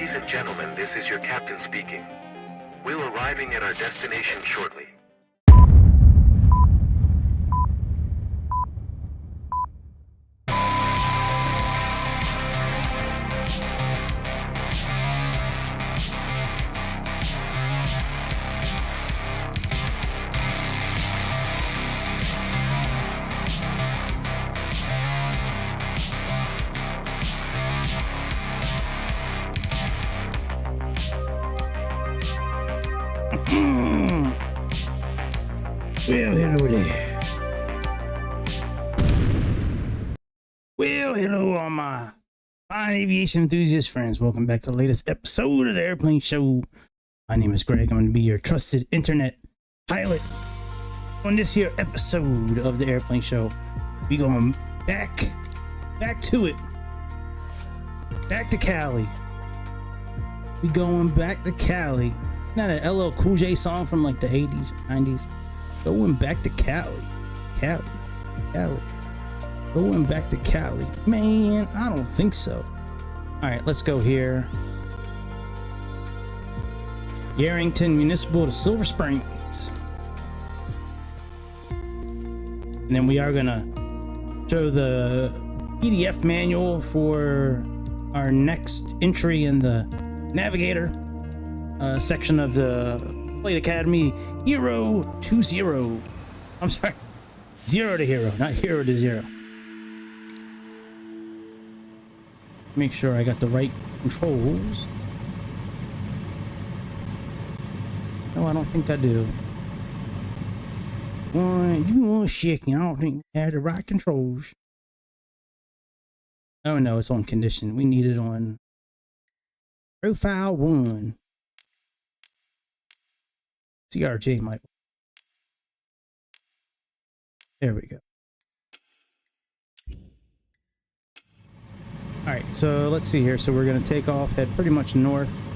Ladies and gentlemen, this is your captain speaking. We'll arriving at our destination shortly. Well, hello there. Well, hello, all my fine aviation enthusiast friends. Welcome back to the latest episode of the Airplane Show. My name is Greg. I'm going to be your trusted internet pilot on this here episode of the Airplane Show. We going back to it. Back to Cali. We going back to Cali. Not an LL Cool J song from like the 80s or 90s. Going back to Cali. Going back to Cali. Man, I don't think so. Alright, let's go here. Yarrington Municipal to Silver Springs. And then we are gonna show the PDF manual for our next entry in the Navigator section of the Flight Academy Hero to Zero. I'm sorry, Zero to Hero, not Hero to Zero. Make sure I got the right controls. No, I don't think I do. Give me one second. I don't think I had the right controls. Oh no, it's on condition. We need it on profile 1. CRJ might. There we go. All right, so let's see here. So we're going to take off, head pretty much north.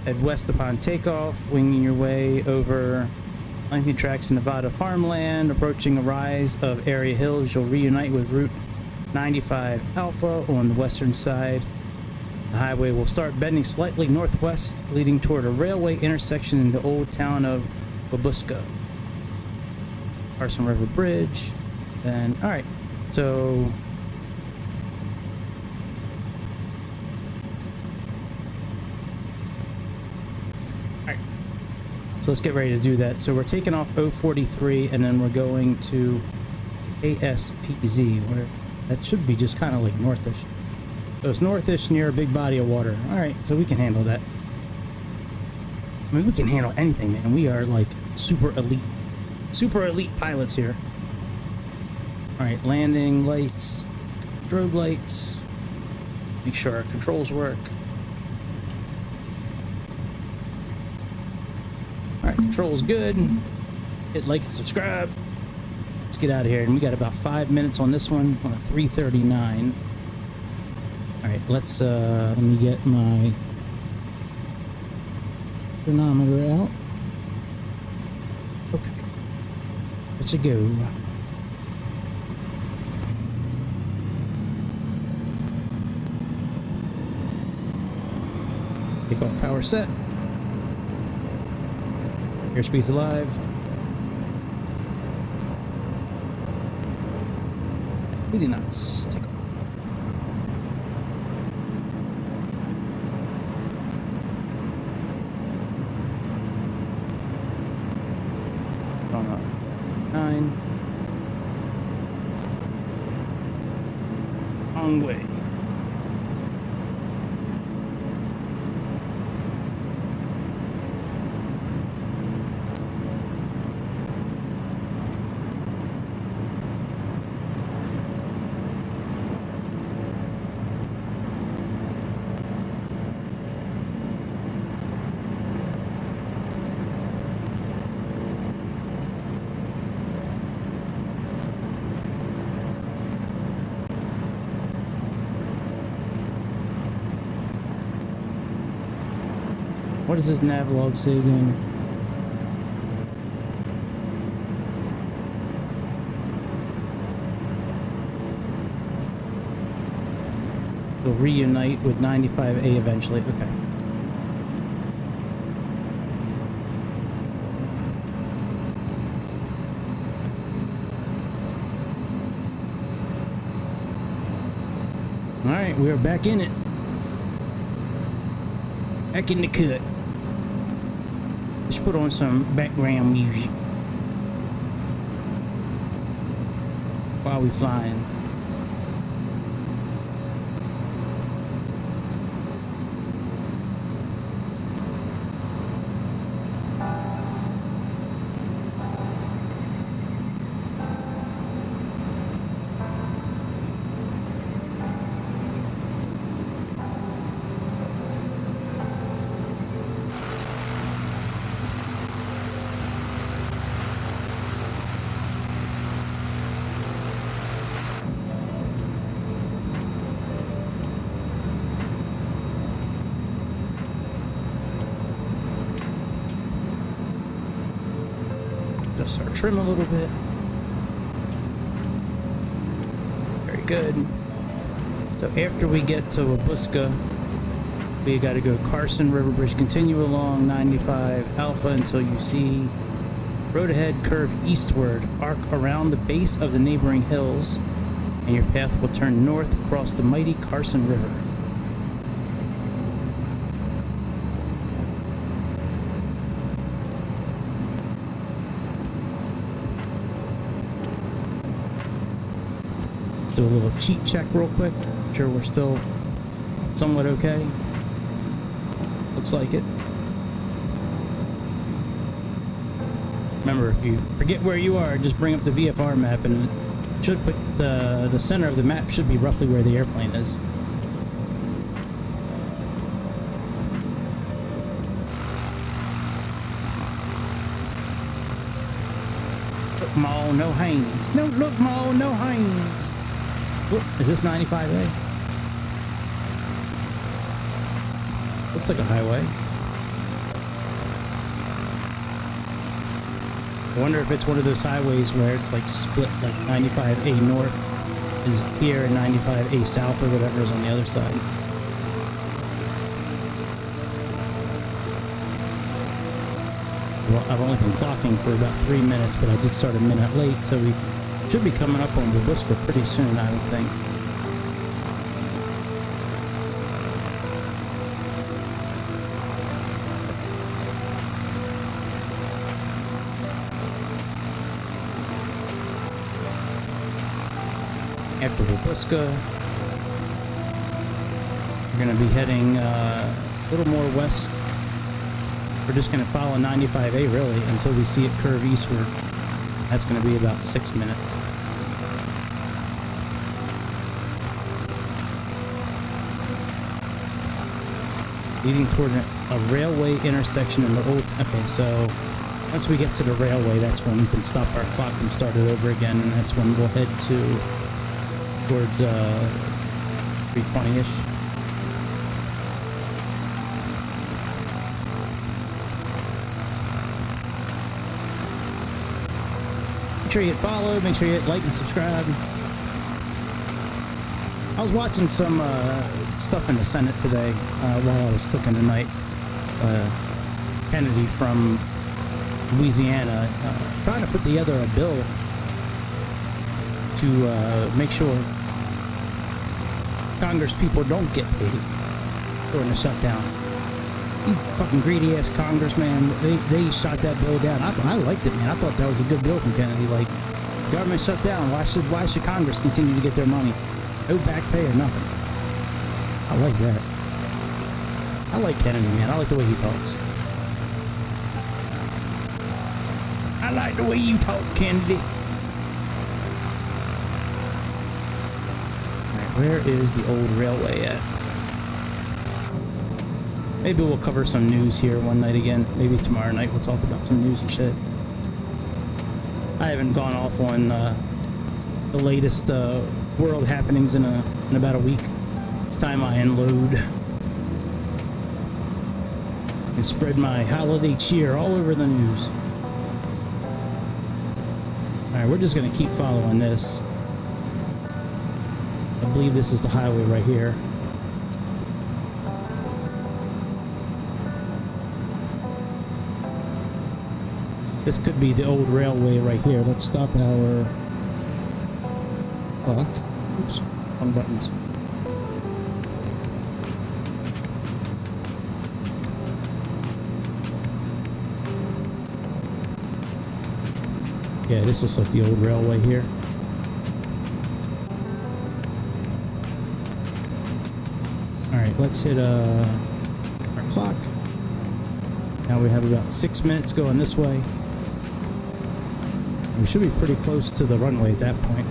Head west upon takeoff, winging your way over lengthy tracts of Nevada farmland. Approaching a rise of area hills, you'll reunite with Route 95 Alpha on the western side. The highway will start bending slightly northwest, leading toward a railway intersection in the old town of Babuska. Carson River Bridge. Then, alright, so alright, so let's get ready to do that. So we're taking off 043 and then we're going to ASPZ, where that should be just kind of like northish. So it's northish near a big body of water. Alright, so we can handle that. I mean, we can handle anything, man. We are like super elite pilots here. Alright, landing lights, strobe lights. Make sure our controls work. Alright, controls good. Hit like and subscribe. Let's get out of here. And we got about 5 minutes on this one on a 339. Alright, let's let me get my chronometer out. Okay. Let's go. Takeoff power set. Airspeed's alive. We did not stick. Wrong way. What does this nav log say again? will reunite with 95A eventually. Okay. All right, we are back in it. Back in the cut. Let's put on some background music while we flying. Just our trim a little bit. Very good. So after we get to Wabuska, we got to go Carson River Bridge, continue along 95 Alpha until you see road ahead, curve eastward, arc around the base of the neighboring hills, and your path will turn north across the mighty Carson River. Do a little cheat check real quick. Make sure we're still somewhat okay. Looks like it. Remember, if you forget where you are, just bring up the VFR map and it should put the center of the map should be roughly where the airplane is. Look, Ma, no Haynes. No, look, Ma, no Haynes. Oh, is this 95A? Looks like a highway. I wonder if it's one of those highways where it's like split, like 95A north is here and 95A south or whatever is on the other side. Well, I've only been clocking for about 3 minutes, but I did start a minute late, so we should be coming up on Wabuska pretty soon, I would think. After Wabuska, we're going to be heading a little more west. We're just going to follow 95A really until we see it curve eastward. That's going to be about 6 minutes. Leading toward a railway intersection in the old... Okay, so once we get to the railway, that's when we can stop our clock and start it over again, and that's when we'll head towards 320-ish. Make sure you hit follow, make sure you hit like and subscribe. I was watching some stuff in the Senate today while I was cooking tonight. Kennedy from Louisiana trying to put together a bill to make sure Congress people don't get paid during the shutdown. These fucking greedy ass congressmen, they shot that bill down. I liked it, man. I thought that was a good bill from Kennedy. Like, government shut down. Why should Congress continue to get their money? No back pay or nothing. I like that. I like Kennedy, man. I like the way he talks. I like the way you talk, Kennedy. Alright, where is the old railway at? Maybe we'll cover some news here one night again. Maybe tomorrow night we'll talk about some news and shit. I haven't gone off on the latest world happenings in about a week. It's time I unload and spread my holiday cheer all over the news. Alright, we're just gonna keep following this. I believe this is the highway right here. This could be the old railway right here. Let's stop our clock. Oops, wrong buttons. Yeah, this looks like the old railway here. Alright, let's hit our clock. Now we have about 6 minutes going this way. We should be pretty close to the runway at that point.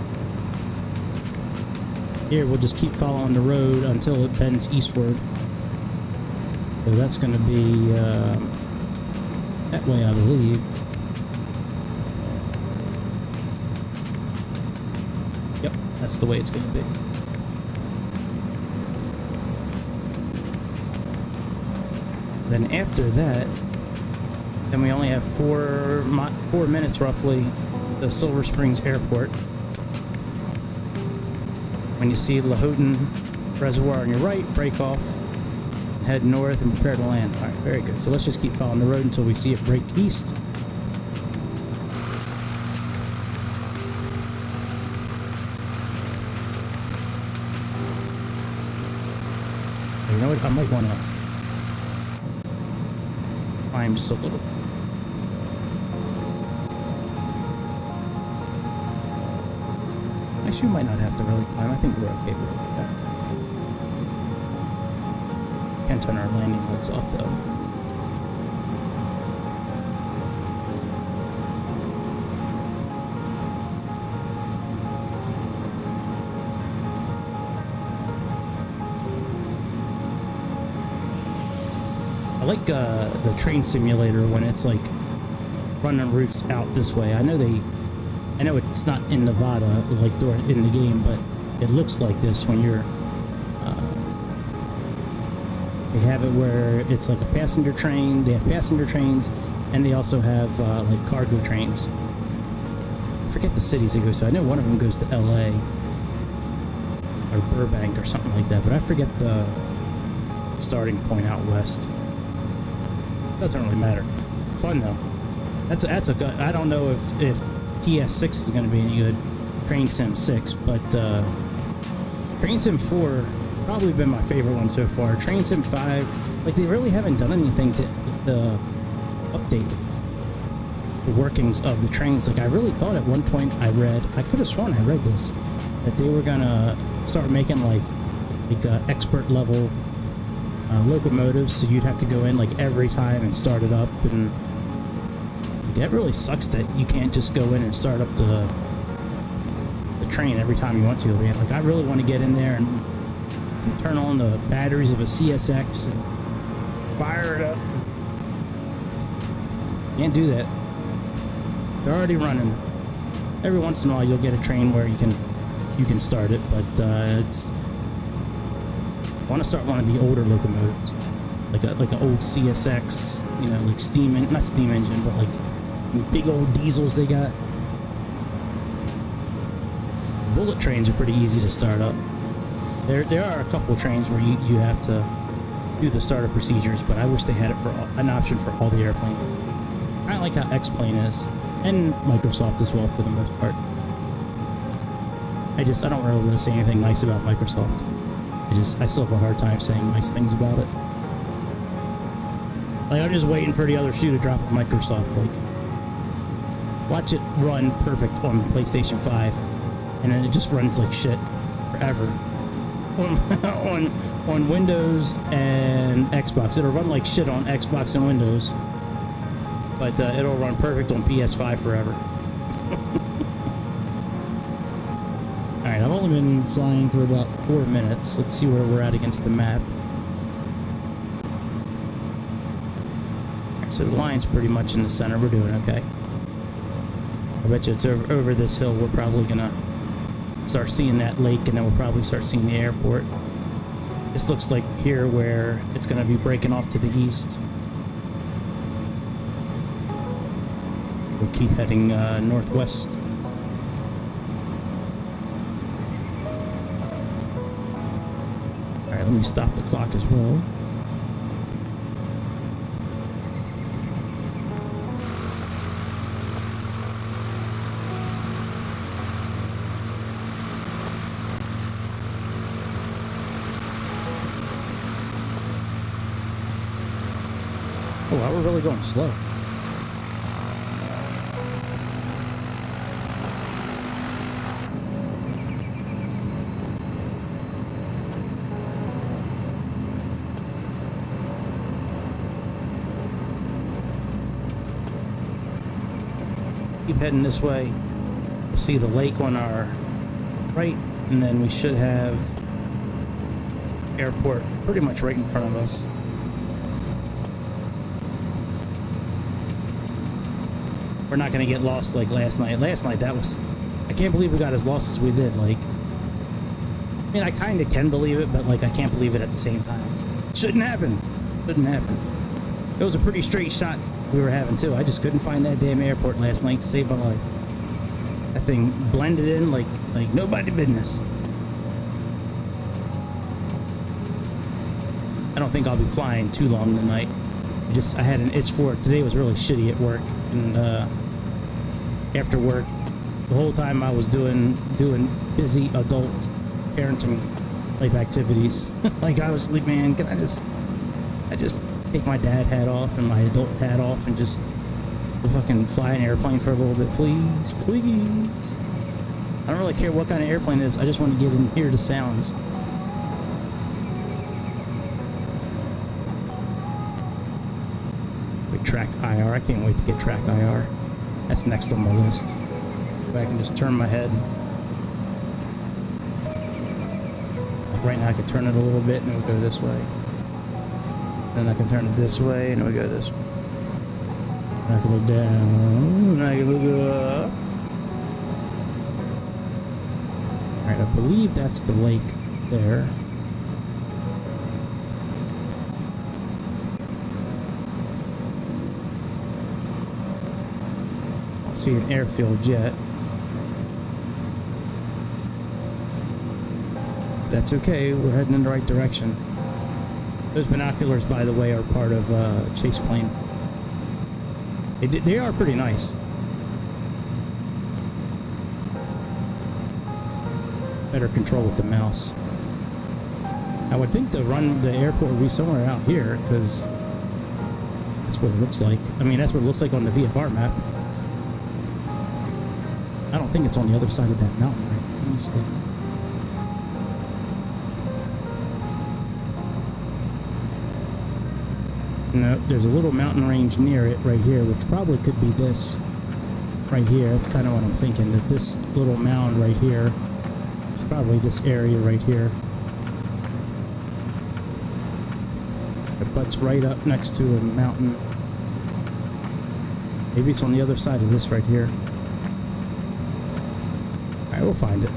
Here, we'll just keep following the road until it bends eastward. So that's going to be that way, I believe. Yep, that's the way it's going to be. Then after that, then we only have 4 minutes roughly to Silver Springs Airport. When you see Lahoughton Reservoir on your right, break off, head north and prepare to land. Alright, very good. So let's just keep following the road until we see it break east. You know what? I might want to climb just a little. Actually, we might not have to really climb. I think we're okay with that. Can't turn our landing lights off though. I like the train simulator when it's like running roofs out this way. I know it's not in Nevada like in the game, but it looks like this when you're they have it where it's like a passenger train. They have passenger trains, and they also have like cargo trains. I forget the cities they go to. I know one of them goes to LA or Burbank or something like that, but I forget the starting point out west. Doesn't really matter. Fun though. That's a good. I don't know if TS6 is going to be any good. Train Sim 6, but Train Sim 4 probably been my favorite one so far. Train Sim 5, like they really haven't done anything to update the workings of the trains. Like I really thought at one point I could have sworn I read this, that they were gonna start making like expert level locomotives, so you'd have to go in like every time and start it up, and that really sucks that you can't just go in and start up the train every time you want to. Like I really want to get in there and turn on the batteries of a CSX and fire it up. Can't do that. They're already running. Every once in a while you'll get a train where you can start it, but it's. I want to start one of the older locomotives, like an old CSX, you know, like not steam engine, but like big old diesels they got. Bullet trains are pretty easy to start up. There are a couple of trains where you have to do the startup procedures, but I wish they had it for an option for all the airplanes. I like how X-Plane is, and Microsoft as well for the most part. I don't really want to say anything nice about Microsoft. I still have a hard time saying nice things about it. Like I'm just waiting for the other shoe to drop at Microsoft. Like, watch it run perfect on PlayStation 5, and then it just runs like shit forever. On Windows and Xbox, it'll run like shit on Xbox and Windows, but it'll run perfect on PS5 forever. Alright, I've only been flying for about 4 minutes. Let's see where we're at against the map. Alright, so the line's pretty much in the center. We're doing okay. I bet you it's over this hill. We're probably gonna start seeing that lake, and then we'll probably start seeing the airport. This looks like here where it's gonna be breaking off to the east. We'll keep heading northwest. Alright, let me stop the clock as well. we're really going slow. Keep heading this way. We'll see the lake on our right, and then we should have airport pretty much right in front of us. We're not going to get lost like last night. Last night, that was... I can't believe we got as lost as we did. Like, I mean, I kind of can believe it, but, like, I can't believe it at the same time. Shouldn't happen. Shouldn't happen. It was a pretty straight shot we were having, too. I just couldn't find that damn airport last night to save my life. That thing blended in like nobody business. I don't think I'll be flying too long tonight. I had an itch for it. Today was really shitty at work, and after work, the whole time I was doing busy adult parenting type activities. Like, I was like, man, can I just take my dad hat off and my adult hat off and just fucking fly an airplane for a little bit, please, please. I don't really care what kind of airplane it is. I just want to get in, hear the sounds. Wait, track IR. I can't wait to get track IR. That's next on my list. If I can just turn my head. Like right now I can turn it a little bit and it would go this way. Then I can turn it this way and it would go this way. I can look down, I can look up. Alright, I believe that's the lake there. I don't see an airfield yet. That's okay, we're heading in the right direction. Those binoculars, by the way, are part of chase plane. They are pretty nice. Better control with the mouse. I would think the airport would be somewhere out here, because that's what it looks like. I mean, that's what it looks like on the VFR map. I don't think it's on the other side of that mountain, right? Let me see. No, there's a little mountain range near it right here, which probably could be this right here. That's kind of what I'm thinking, that this little mound right here is probably this area right here. It butts right up next to a mountain. Maybe it's on the other side of this right here. Alright, we'll find it.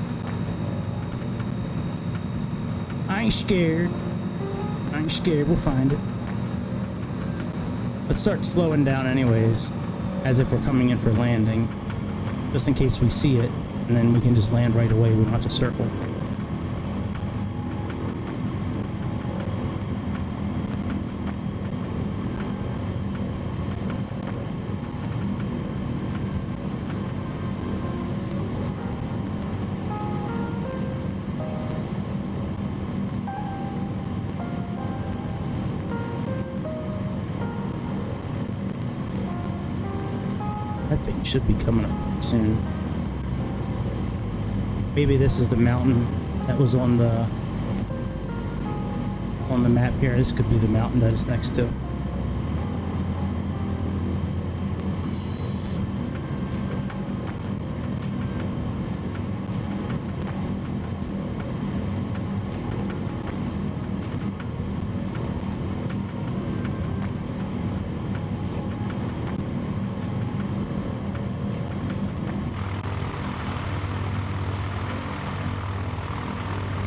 I ain't scared. I ain't scared, we'll find it. Let's start slowing down anyways, as if we're coming in for landing, just in case we see it, and then we can just land right away. We don't have to circle. That thing should be coming up soon. Maybe this is the mountain that was on the map here. This could be the mountain that it's next to.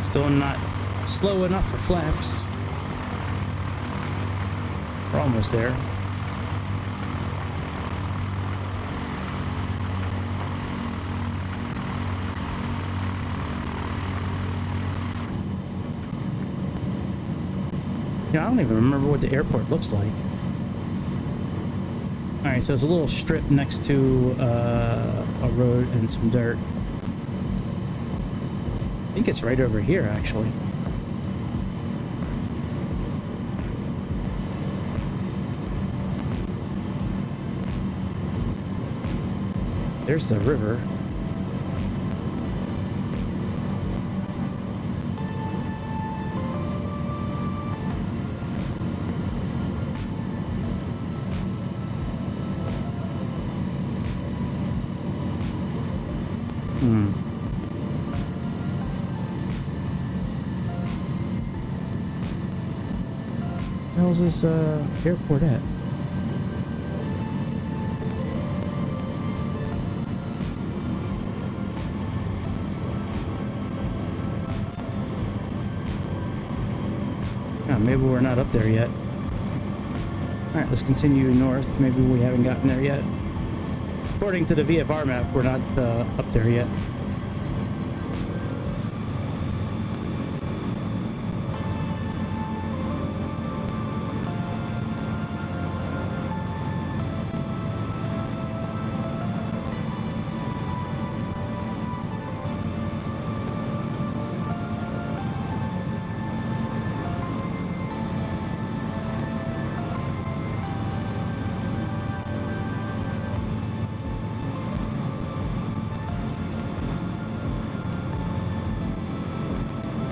Still not slow enough for flaps. We're almost there. Yeah, I don't even remember what the airport looks like. Alright, so it's a little strip next to a road and some dirt. I think it's right over here, actually. There's the river. Where the hell's this airport at? Yeah, maybe we're not up there yet. Alright, let's continue north. Maybe we haven't gotten there yet. According to the VFR map, we're not up there yet.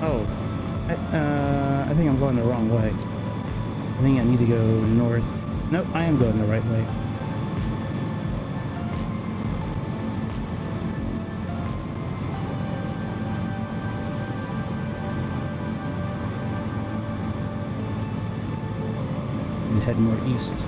Oh, I think I'm going the wrong way. I think I need to go north. Nope, I am going the right way. And head more east.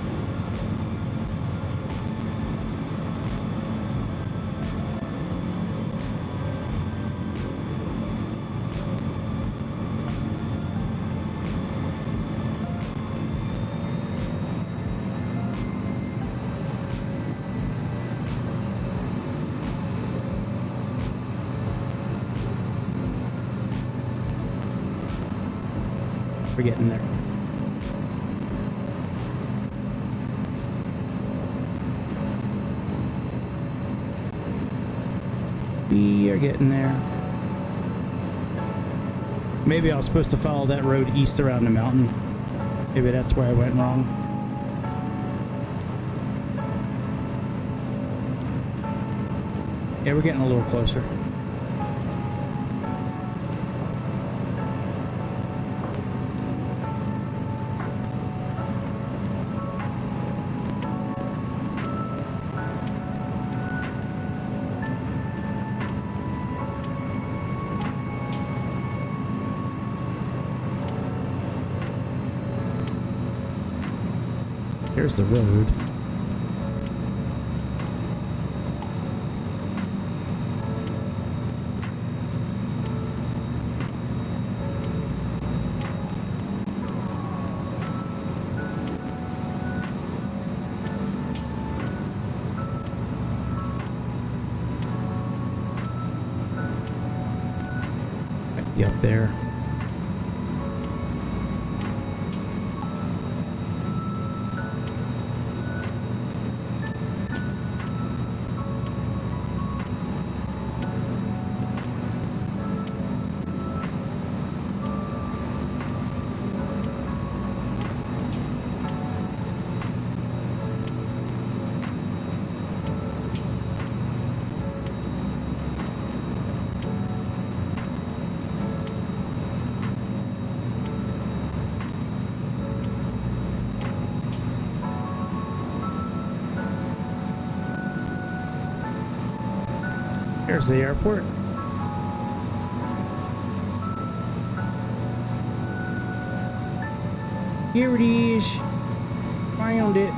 We're getting there. We are getting there. Maybe I was supposed to follow that road east around the mountain. Maybe that's where I went wrong. Yeah, we're getting a little closer. Here's the road. Might be up there. There's the airport. Here it is. Found it.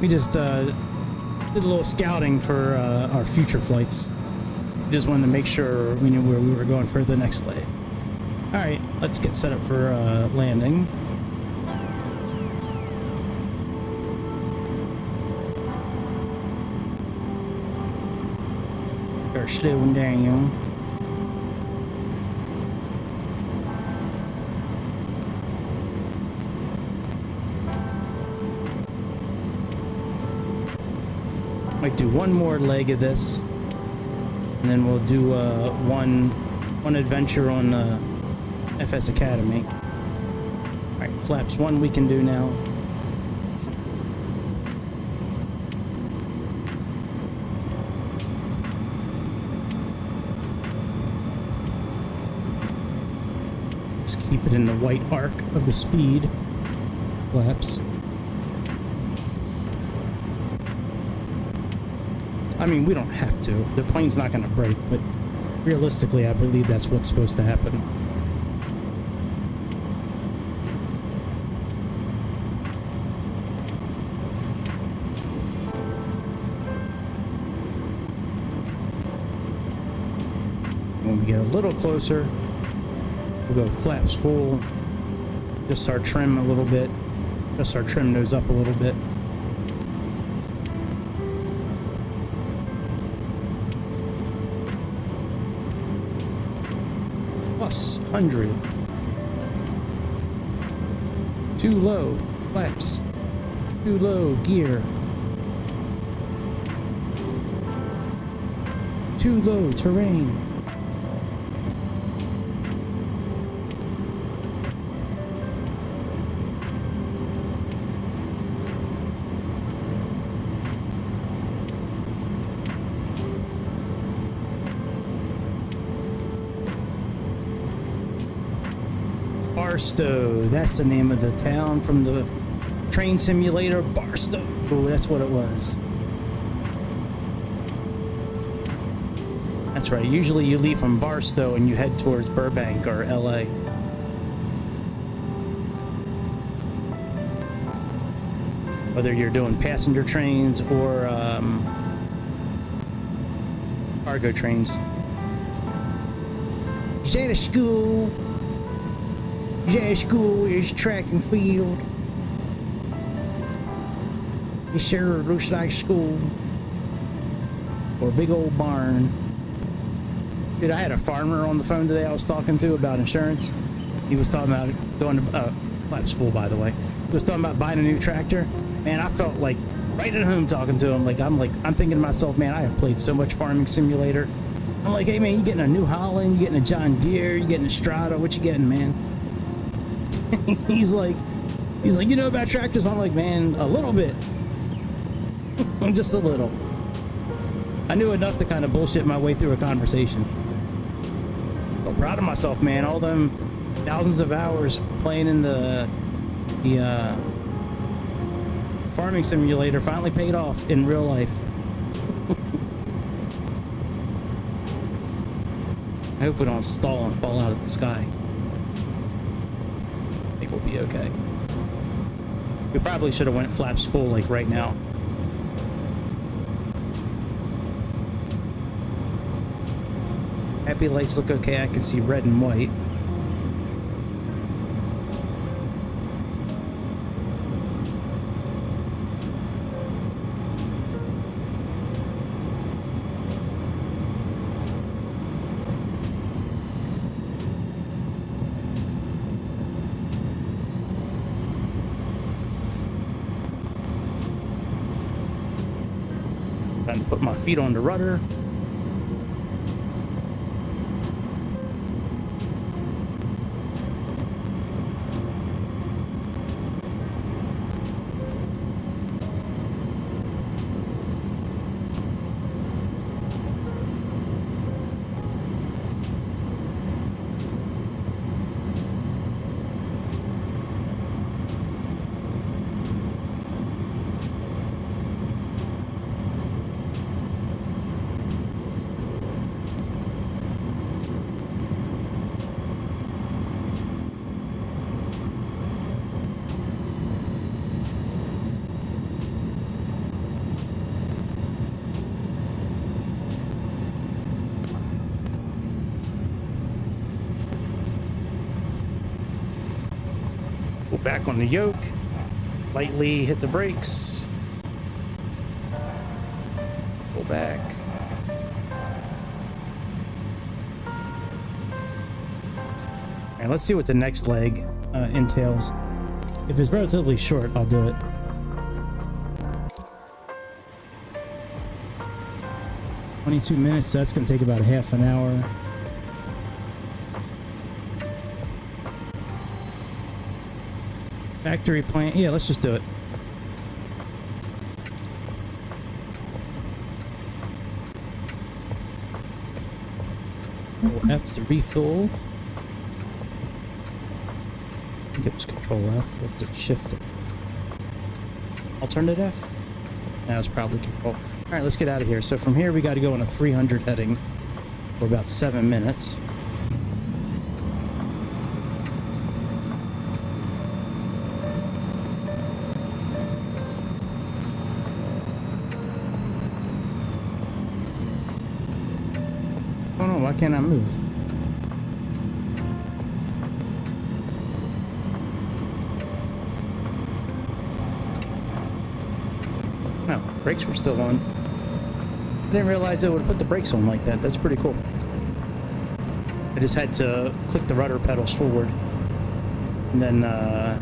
We just did a little scouting for our future flights. We just wanted to make sure we knew where we were going for the next leg. Alright, let's get set up for landing. Start slowing down. Might do one more leg of this, and then we'll do one adventure on the FS Academy. All right, flaps 1 we can do now. keep it in the white arc of the speed flaps. I mean, we don't have to. The plane's not going to break, but realistically, I believe that's what's supposed to happen. When we get a little closer, we'll go flaps full, just our trim a little bit, just our trim nose up a little bit. Plus 100. Too low, flaps. Too low, gear. Too low, terrain. Barstow, that's the name of the town from the train simulator. Barstow, that's what it was. That's right, usually you leave from Barstow and you head towards Burbank or LA. Whether you're doing passenger trains or cargo trains. Jet school. Jet school is track and field. It sure looks like school. Or a big old barn. Dude, I had a farmer on the phone today I was talking to about insurance. He was talking about going to, flaps full by the way. He was talking about buying a new tractor. Man, I felt like right at home talking to him. I'm thinking to myself, man, I have played so much Farming Simulator. I'm like, hey man, you getting a New Holland, you getting a John Deere, you getting a Strata, what you getting, man? he's like, you know about tractors? I'm like, man, a little bit. Just a little. I knew enough to kind of bullshit my way through a conversation. But proud of myself, man. All them thousands of hours playing in the Farming Simulator finally paid off in real life. I hope we don't stall and fall out of the sky. I think we'll be okay. We probably should have went flaps full like right now. Happy lights look okay. I can see red and white. Time to put my feet on the rudder. Go back on the yoke, lightly hit the brakes, go back. And let's see what the next leg entails. If it's relatively short, I'll do it. "22 minutes, so that's going to take about a half an hour. Factory plant, yeah, let's just do it. F to refuel. it was Control F. Or was it Shift? Alternate F? That was probably Control. All right, let's get out of here. So from here, we got to go on a 300 heading for about 7 minutes. Oh no, why can't I move? No, brakes were still on. I didn't realize it would put the brakes on like that. That's pretty cool. I just had to click the rudder pedals forward, and then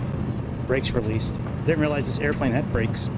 brakes released. I didn't realize this airplane had brakes.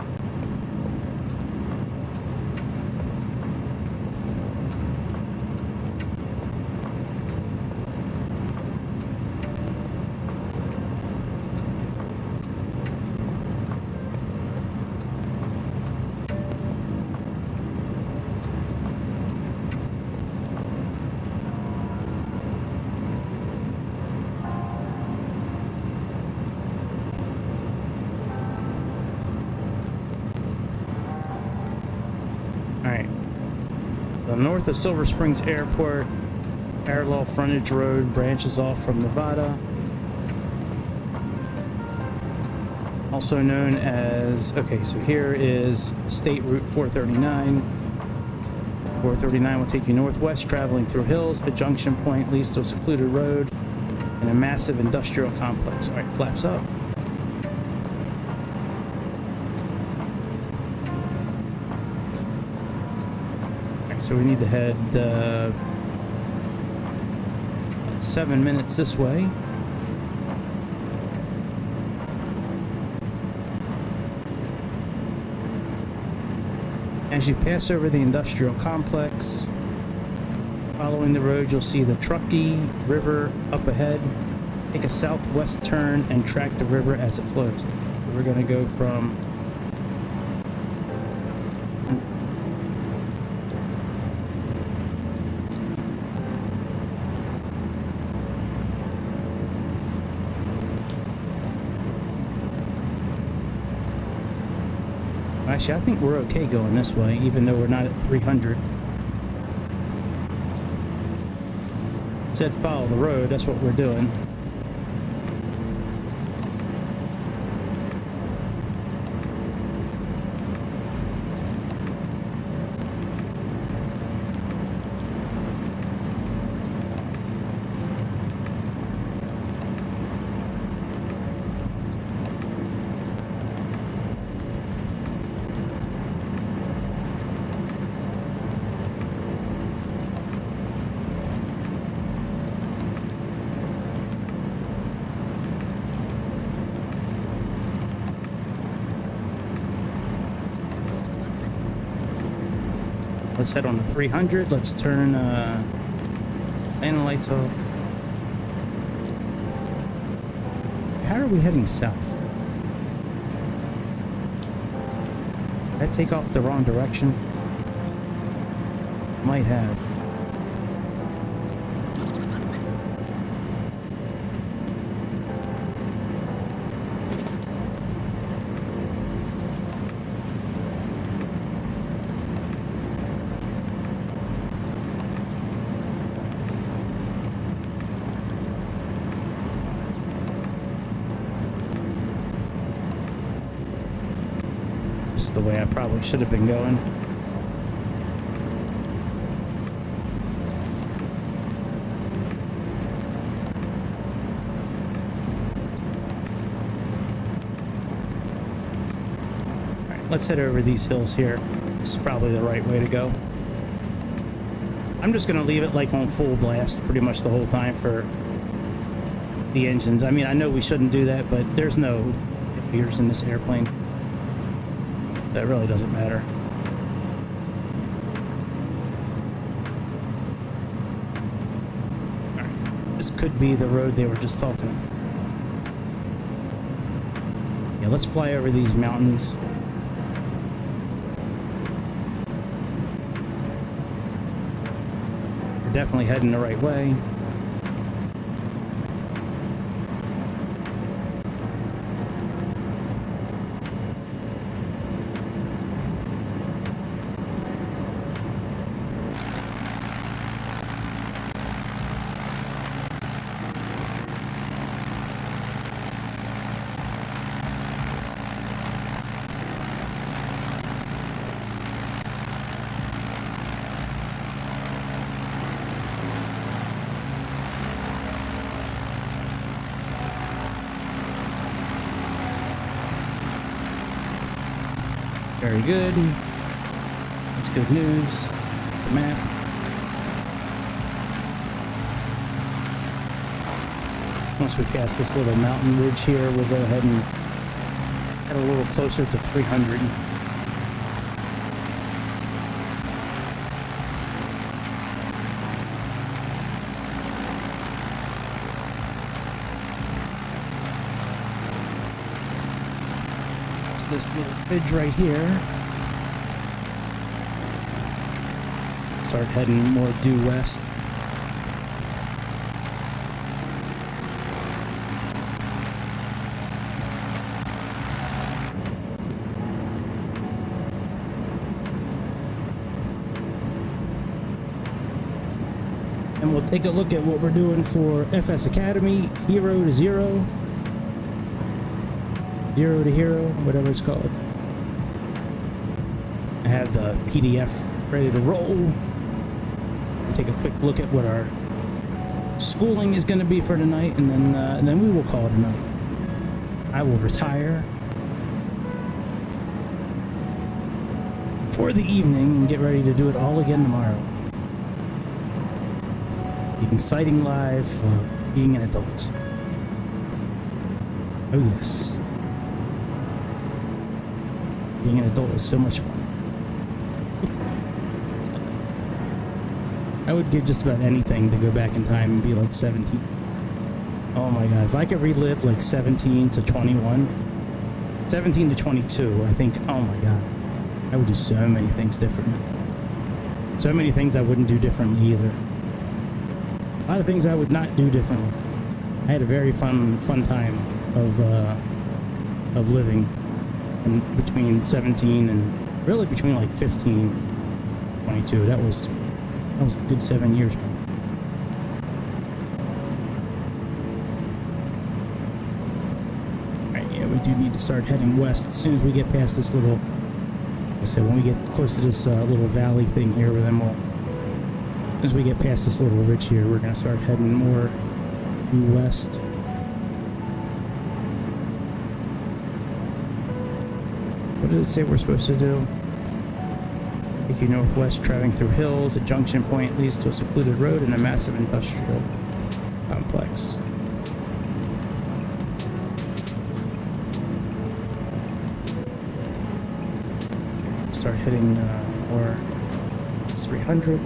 North of Silver Springs Airport, parallel frontage road branches off from Nevada. Also known as, okay, so here is State Route 439. 439 will take you northwest, traveling through hills. A junction point leads to a secluded road and a massive industrial complex. All right, flaps up. So we need to head about 7 minutes this way. As you pass over the industrial complex, following the road, you'll see the Truckee River up ahead. Take a southwest turn and track the river as it flows. We're going to go from actually, I think we're okay going this way, even though we're not at 300. It said follow the road, that's what we're doing. Let's head on to 300. Let's turn landing lights off. How are we heading south? Did I take off the wrong direction? Might have. This is the way I probably should have been going. Alright, let's head over these hills here. This is probably the right way to go. I'm just going to leave it like on full blast pretty much the whole time for the engines. I mean, I know we shouldn't do that, but there's no ears in this airplane. That really doesn't matter. Alright, this could be the road they were just talking about. Yeah, let's fly over these mountains. We're definitely heading the right way. Very good. That's good news. The map. Once we pass this little mountain ridge here, we'll go ahead and get a little closer to 300. It's this little ridge right here. Start heading more due west. And we'll take a look at what we're doing for FS Academy, Hero to Zero. Zero to Hero, whatever it's called. I have the PDF ready to roll. Take a quick look at what our schooling is going to be for tonight, and then we will call it a night. I will retire for the evening and get ready to do it all again tomorrow. Being sighting live, being an adult. Oh yes. Being an adult is so much fun. I would give just about anything to go back in time and be like 17. Oh my god, if I could relive like 17 to 21, 17 to 22, I think, oh my god, I would do so many things differently. So many things I wouldn't do differently either. A lot of things I would not do differently. I had a very fun time of living between 17 and really between like 15, 22. That was a good 7 years, man. Alright, yeah, we do need to start heading west as soon as we get past this little, like I said, when we get close to this little valley thing here, then we'll, as we get past this little ridge here, we're going to start heading more due west. What did it say we're supposed to do? Take you northwest, traveling through hills. A junction point leads to a secluded road and a massive industrial complex. Start hitting more 300.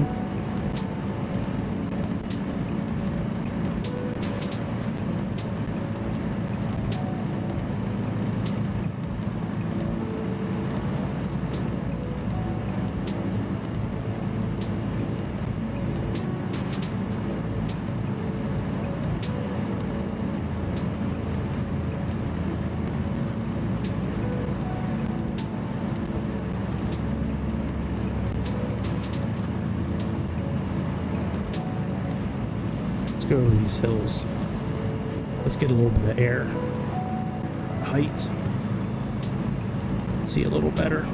Go over these hills. Let's get a little bit of air, height, see a little better.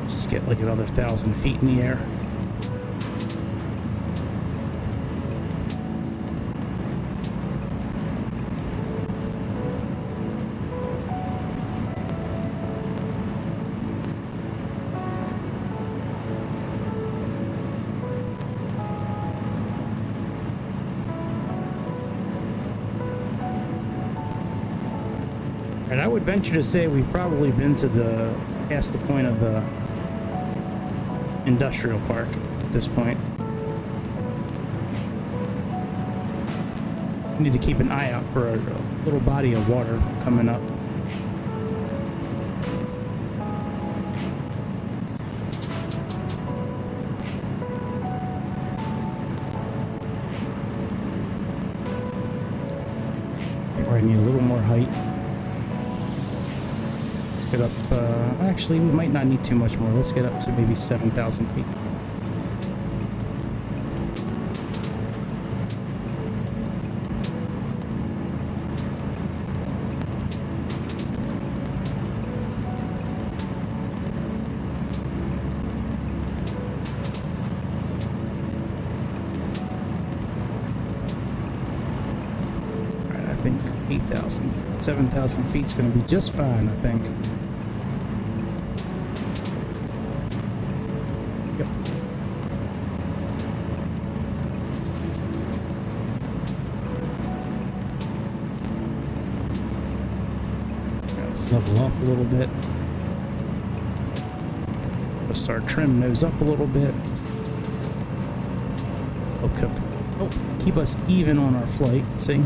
Just get like another 1,000 feet in the air. And I would venture to say we've probably been to past the point of the industrial park at this point. We need to keep an eye out for a little body of water coming up. Where I need a little more height. Get up, actually we might not need too much more. Let's get up to maybe 7,000 feet. 8,000, 7,000 feet's going to be just fine, I think. Yep. Let's level off a little bit. Let's our trim nose up a little bit. Okay. Oh, keep us even on our flight. See?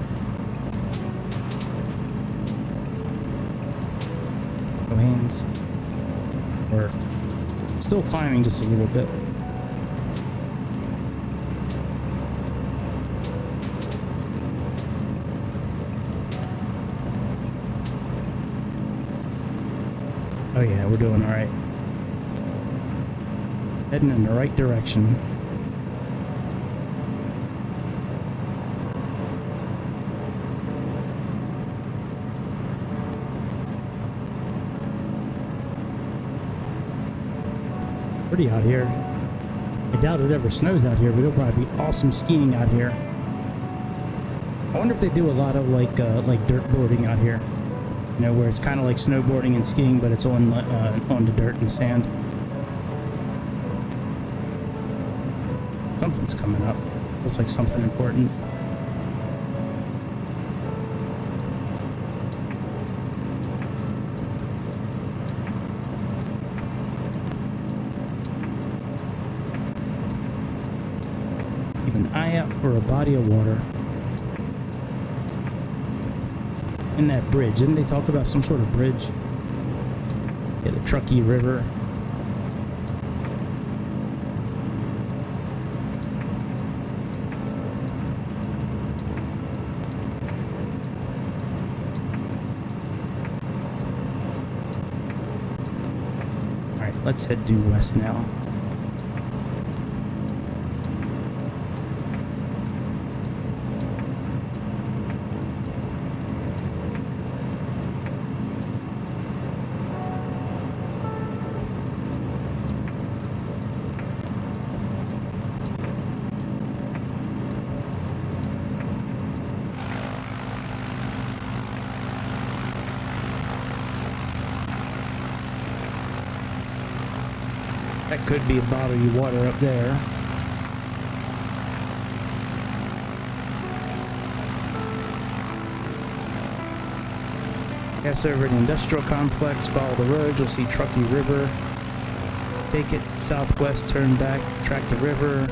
No hands. We're still climbing just a little bit. Oh yeah, we're doing all right. Heading in the right direction. Pretty out here. I doubt it ever snows out here, but it'll probably be awesome skiing out here. I wonder if they do a lot of like dirt boarding out here. You know, where it's kind of like snowboarding and skiing, but it's on the dirt and sand. Something's coming up. Looks like something important. Keep an eye out for a body of water. In that bridge. Didn't they talk about some sort of bridge? Yeah, the Truckee River. Alright, let's head due west now. That could be a bottle of water up there. Pass over the industrial complex, follow the road, you'll see Truckee River. Take it southwest, turn back, track the river.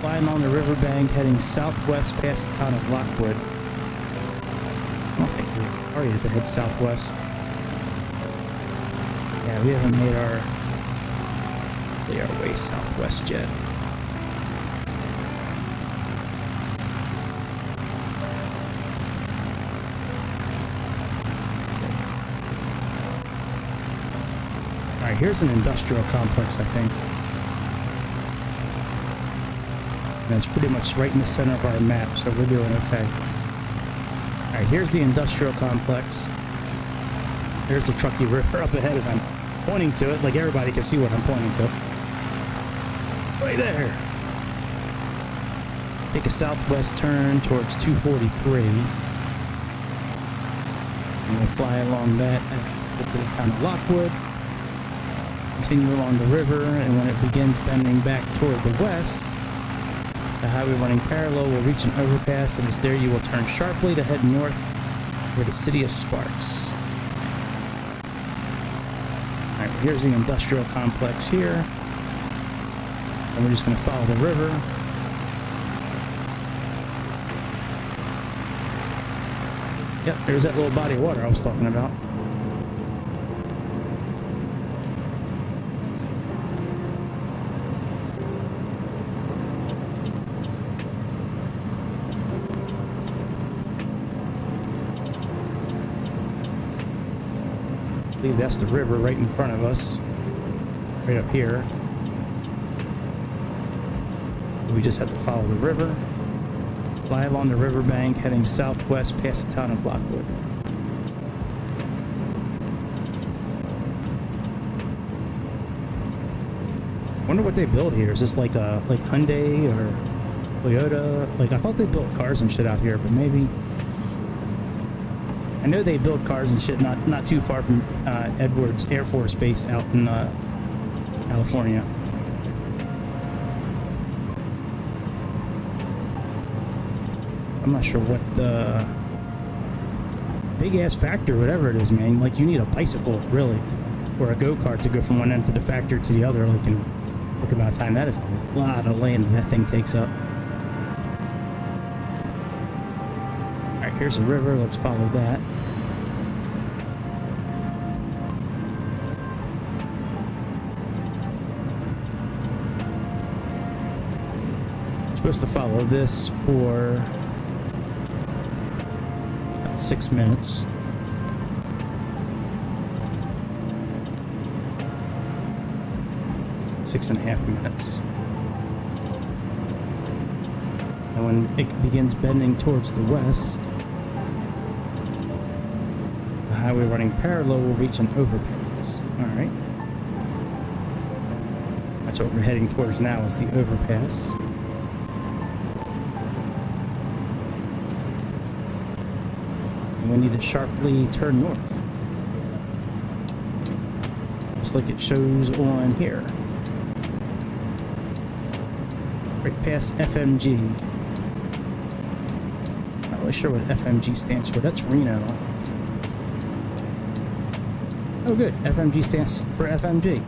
Fly along the riverbank, heading southwest past the town of Lockwood. I don't think we already have to head southwest. Yeah, we haven't made our way southwest yet. Alright, here's an industrial complex, I think. And it's pretty much right in the center of our map, so we're doing okay. Alright, here's the industrial complex. There's the Truckee River up ahead as I'm pointing to it, like everybody can see what I'm pointing to. Right there. Take a southwest turn towards 243. And we'll fly along that as we get to the town of Lockwood. Continue along the river, and when it begins bending back toward the west, the highway running parallel will reach an overpass, and it's there you will turn sharply to head north toward the city of Sparks. Alright, here's the industrial complex here. And we're just going to follow the river. Yep, there's that little body of water I was talking about. I believe that's the river right in front of us. Right up here. We just have to follow the river, fly along the riverbank, heading southwest past the town of Lockwood. Wonder what they build here. Is this like Hyundai or Toyota? Like, I thought they built cars and shit out here, but maybe I know they build cars and shit not too far from Edwards Air Force Base out in California. I'm not sure what the big ass factory, whatever it is, man. Like, you need a bicycle, really, or a go-kart to go from one end to the factory to the other. Like, in look amount of time. That is a lot of land that thing takes up. All right, here's a river. Let's follow that. Supposed to follow this for about 6 minutes. Six and a half minutes. And when it begins bending towards the west, the highway running parallel will reach an overpass. Alright. That's what we're heading towards now, is the overpass. And we need to sharply turn north. Just like it shows on here. Right past FMG. Not really sure what FMG stands for. That's Reno. Oh, good. FMG stands for FMG.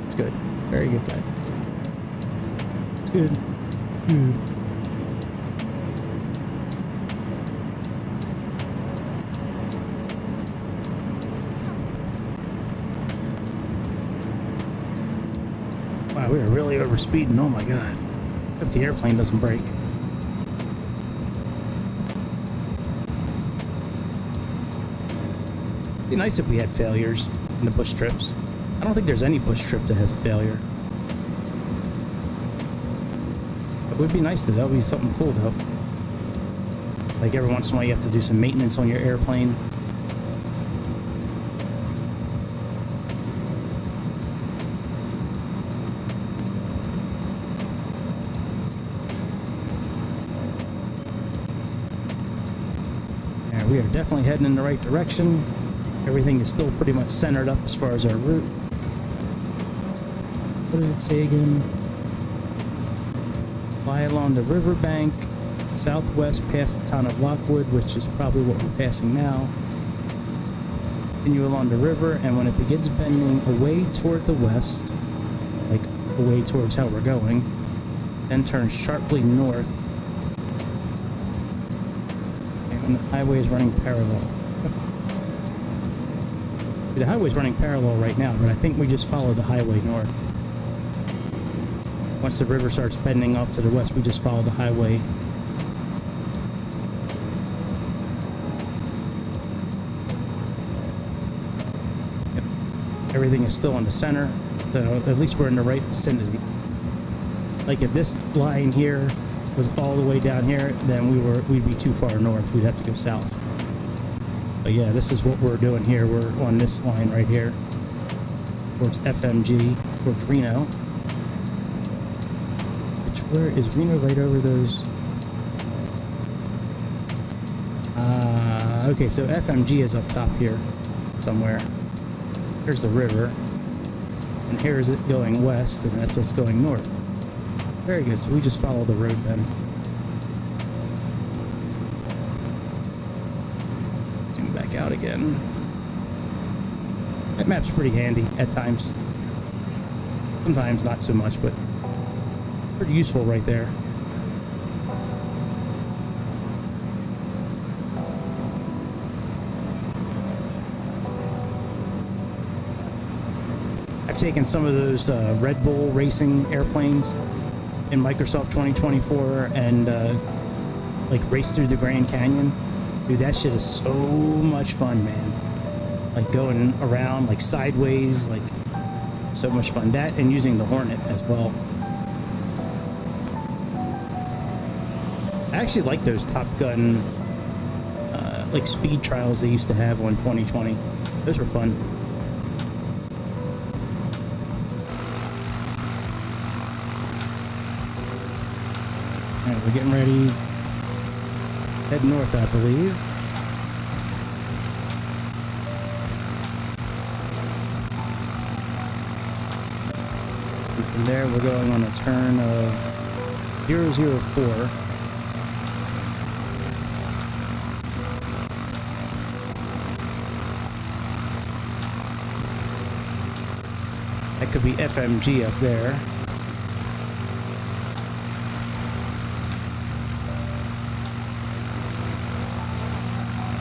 It's good. Very good guy. It's good. Good. Wow, we are really over speeding. Oh my god. Hope the airplane doesn't break. It'd be nice if we had failures in the bush trips. I don't think there's any bush trip that has a failure. It would be nice to. That would be something cool though. Like every once in a while you have to do some maintenance on your airplane. We are definitely heading in the right direction. Everything is still pretty much centered up as far as our route. What did it say again? Fly along the riverbank, southwest past the town of Lockwood, which is probably what we're passing now. Continue along the river, and when it begins bending away toward the west, like away towards how we're going, then turn sharply north. And the highway is running parallel. The highway is running parallel right now, but I think we just follow the highway north. Once the river starts bending off to the west, we just follow the highway. Yep. Everything is still in the center, so at least we're in the right vicinity. Like if this line here was all the way down here, then we'd be too far north. We'd have to go south. But yeah, this is what we're doing here. We're on this line right here towards FMG, towards Reno. Where is Reno? Right over those. Okay, so FMG is up top here somewhere. Here's the river, and here is it going west, and that's us going north. Very good. So we just follow the road then. Zoom back out again. That map's pretty handy at times. Sometimes not so much, but pretty useful right there. I've taken some of those Red Bull racing airplanes in Microsoft 2024 and like raced through the Grand Canyon. Dude, that shit is so much fun, man. Like going around like sideways, like so much fun. That and using the Hornet as well. I actually like those Top Gun like speed trials they used to have on 2020. Those were fun. Alright, we're getting ready. Head north, I believe. And from there, we're going on a turn of 004. That could be FMG up there.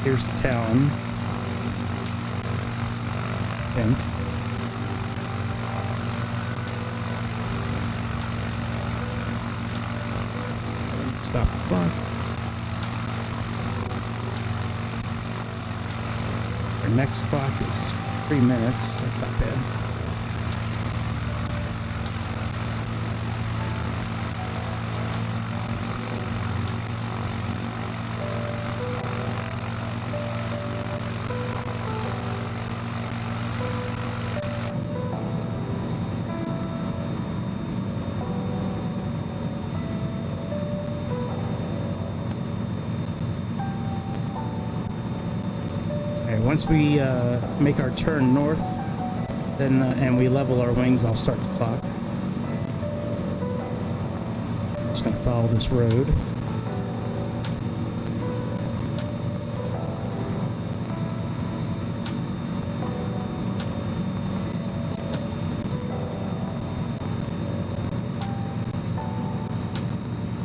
Here's the town. I think. Stop the clock. Our next clock is 3 minutes. That's not bad. Once we make our turn north, then and we level our wings, I'll start the clock. Just gonna follow this road.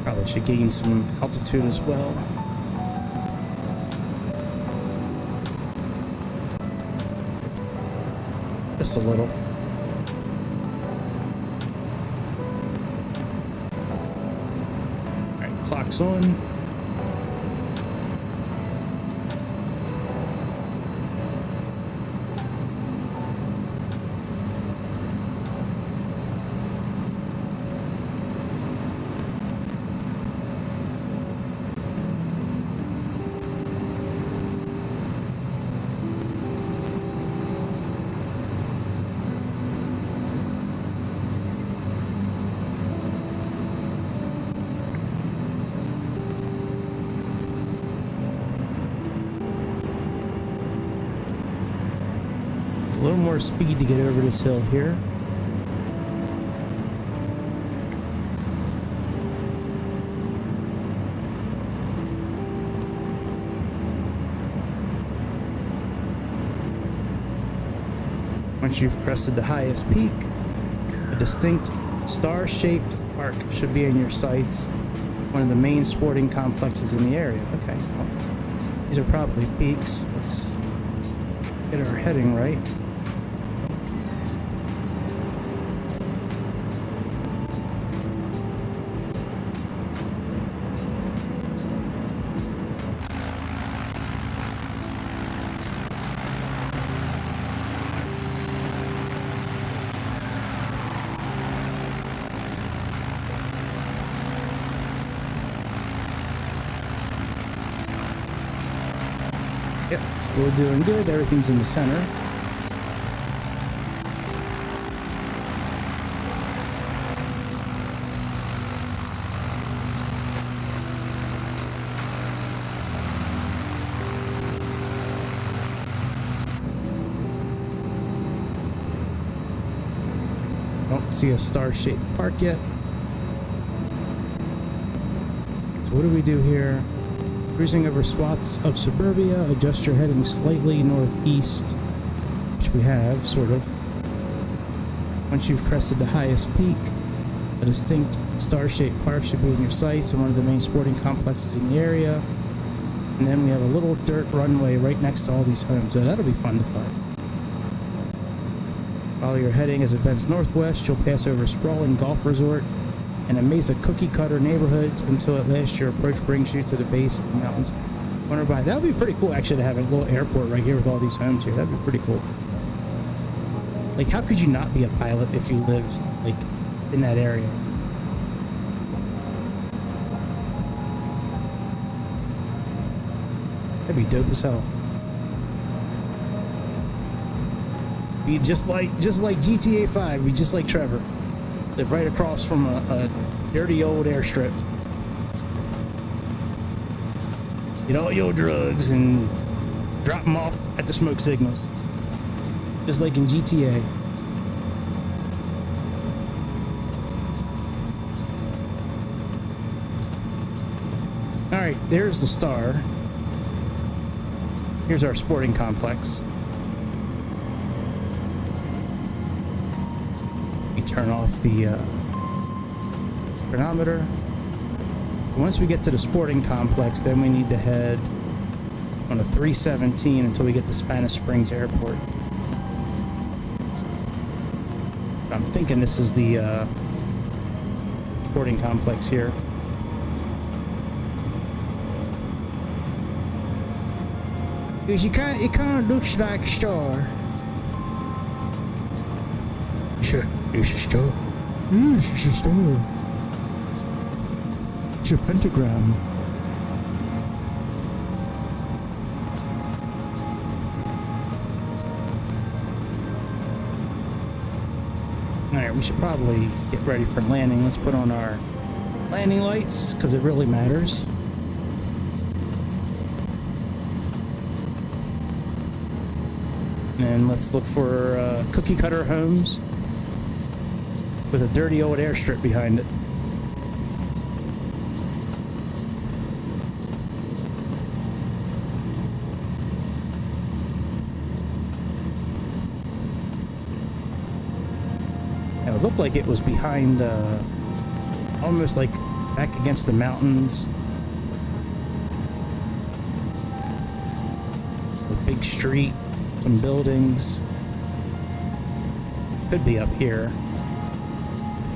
Probably should gain some altitude as well. Just a little. All right, clock's on. A little more speed to get over this hill here. Once you've crested the highest peak, a distinct star-shaped arc should be in your sights, one of the main sporting complexes in the area. Okay, well, these are probably peaks. Let's get our heading right. Yep, still doing good. Everything's in the center. Don't see a star-shaped park yet. So what do we do here? Cruising over swaths of suburbia, adjust your heading slightly northeast, which we have, sort of. Once you've crested the highest peak, a distinct star-shaped park should be in your sights and one of the main sporting complexes in the area. And then we have a little dirt runway right next to all these homes, so that'll be fun to find. Follow your heading as it bends northwest, you'll pass over a sprawling golf resort and a maze of cookie-cutter neighborhoods until at last your approach brings you to the base of the mountains. Wonder by that would be pretty cool actually to have a little airport right here with all these homes here. That'd be pretty cool. Like, how could you not be a pilot if you lived like in that area? That'd be dope as hell. Be just like GTA 5. Be just like Trevor. Live right across from a dirty old airstrip. Get all your drugs and drop them off at the smoke signals. Just like in GTA. All right, there's the star. Here's our sporting complex. We turn off the chronometer. Once we get to the sporting complex, then we need to head on a 317 until we get to Spanish Springs Airport. I'm thinking this is the sporting complex here. Because it kind of looks like a star. Sure, it's a star. Yes, it's a star. It's a pentagram. Alright, we should probably get ready for landing. Let's put on our landing lights, because it really matters. And let's look for cookie cutter homes with a dirty old airstrip behind it. Now, it looked like it was behind, almost like back against the mountains. A big street. Some buildings. Could be up here.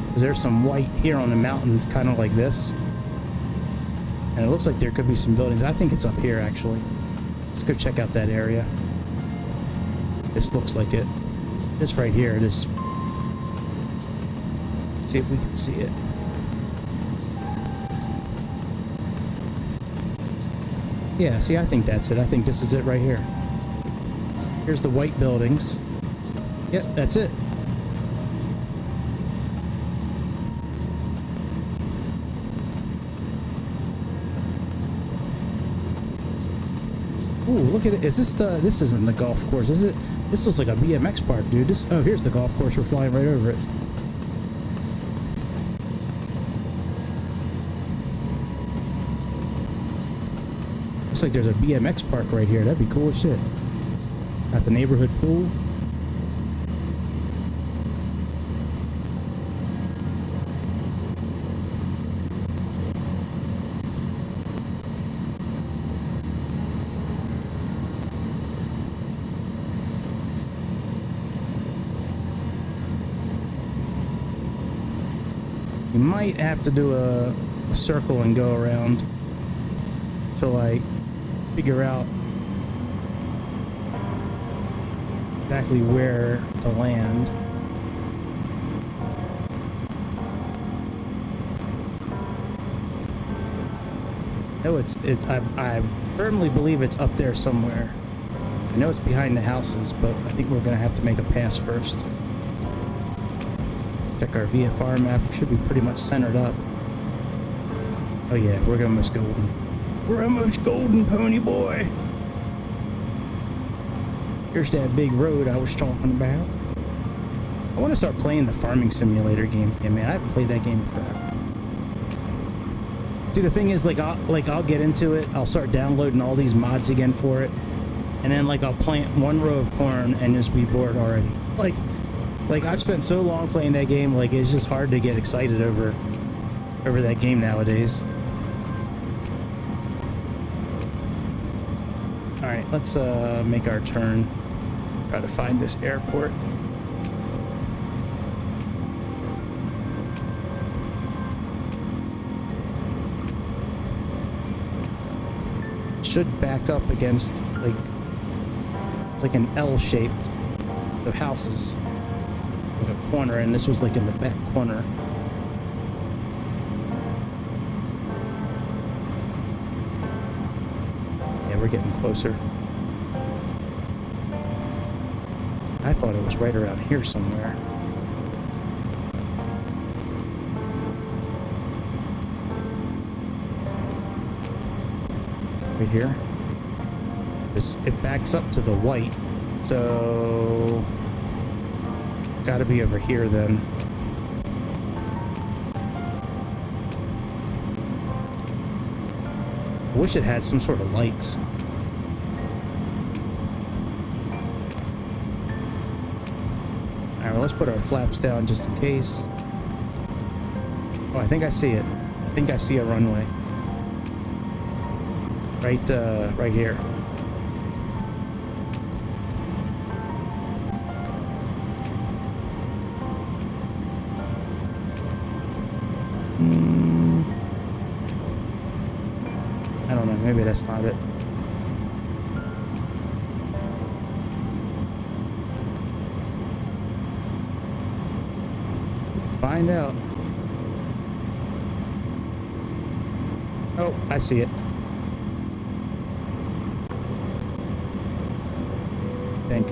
Because there's some white here on the mountains, kind of like this. And it looks like there could be some buildings. I think it's up here, actually. Let's go check out that area. This looks like it. This right here, this. Let's see if we can see it. Yeah, see, I think that's it. I think this is it right here. Here's the white buildings. Yep, that's it. Ooh, look at it. Is this this isn't the golf course, is it? This looks like a BMX park, dude. This, oh, here's the golf course. We're flying right over it. Looks like there's a BMX park right here. That'd be cool as shit. At the neighborhood pool. You might have to do a circle and go around till I figure out exactly where to land. No, I firmly believe it's up there somewhere. I know it's behind the houses, but I think we're gonna have to make a pass first. Check our VFR map. It should be pretty much centered up. Oh yeah, we're almost golden. We're almost golden, pony boy. Here's that big road I was talking about. I want to start playing the farming simulator game. Yeah, man, I haven't played that game forever. See, the thing is, I'll get into it. I'll start downloading all these mods again for it, and then I'll plant one row of corn and just be bored already. Like I've spent so long playing that game. Like, it's just hard to get excited over that game nowadays. All right, let's make our turn. Try to find this airport. Should back up against, like, it's like an L shaped of houses, like a corner, and this was like in the back corner. Yeah, we're getting closer. I thought it was right around here somewhere. Right here. It backs up to the white, so gotta be over here then. I wish it had some sort of lights. Alright, well, let's put our flaps down just in case. Oh, I think I see it. I think I see a runway. Right here. I don't know, maybe that's not it. Find out. Oh, I see it. I think.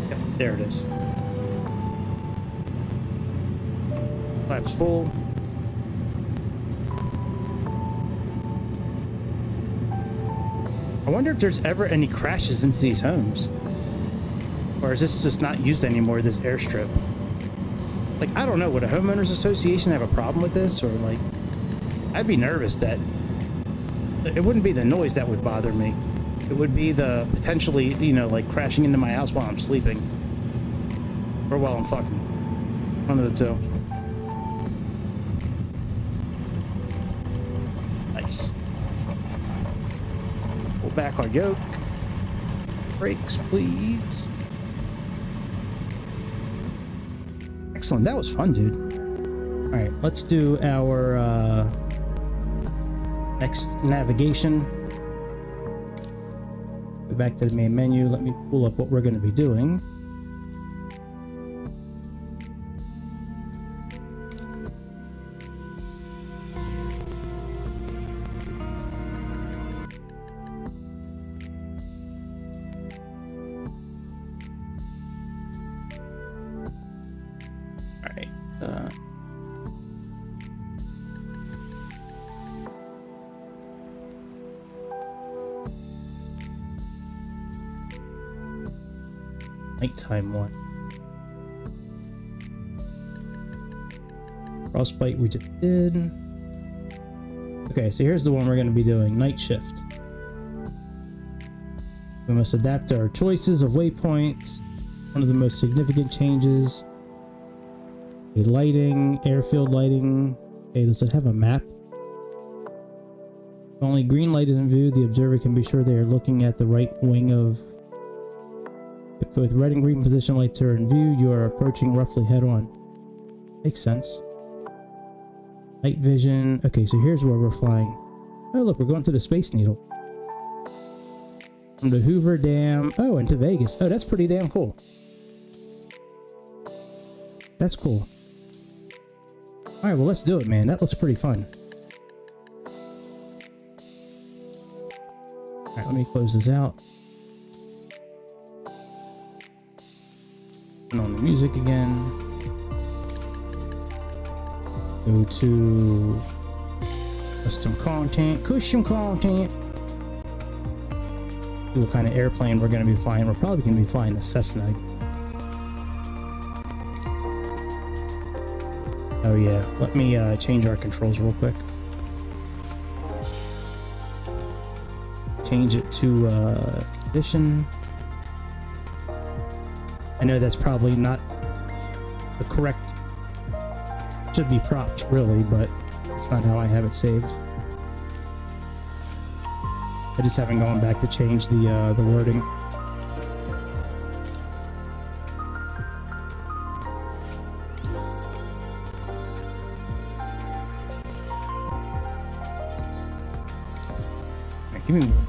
Yep, there it is. Flaps full. I wonder if there's ever any crashes into these homes. Or is this just not used anymore, this airstrip? Like, I don't know. Would a homeowners association have a problem with this? Or, like, I'd be nervous that... It wouldn't be the noise that would bother me. It would be the potentially, you know, like, crashing into my house while I'm sleeping. Or while I'm fucking. One of the two. Nice. Pull back our yoke. Brakes, please. Excellent. That was fun, dude. All right, let's do our next navigation. Go back to the main menu. Let me pull up what we're going to be doing. Nighttime one. Frostbite we just did. Okay, so here's the one we're going to be doing. Night shift. We must adapt to our choices of waypoints. One of the most significant changes. A lighting, airfield lighting. Okay, does it have a map? If only green light is in view, the observer can be sure they are looking at the right wing of... If both red and green position lights are in view, you are approaching roughly head-on. Makes sense. Night vision. Okay, so here's where we're flying. Oh, look, we're going to the Space Needle. From the Hoover Dam. Oh, and to Vegas. Oh, that's pretty damn cool. That's cool. Alright, well, let's do it, man. That looks pretty fun. Alright, let me close this out. Turn on the music again. Go to custom content. Custom content. See what kind of airplane we're going to be flying. We're probably going to be flying the Cessna. Oh yeah, let me change our controls real quick. Change it to edition. I know that's probably not the correct, should be propped really, but it's not how I have it saved. I just haven't gone back to change the wording.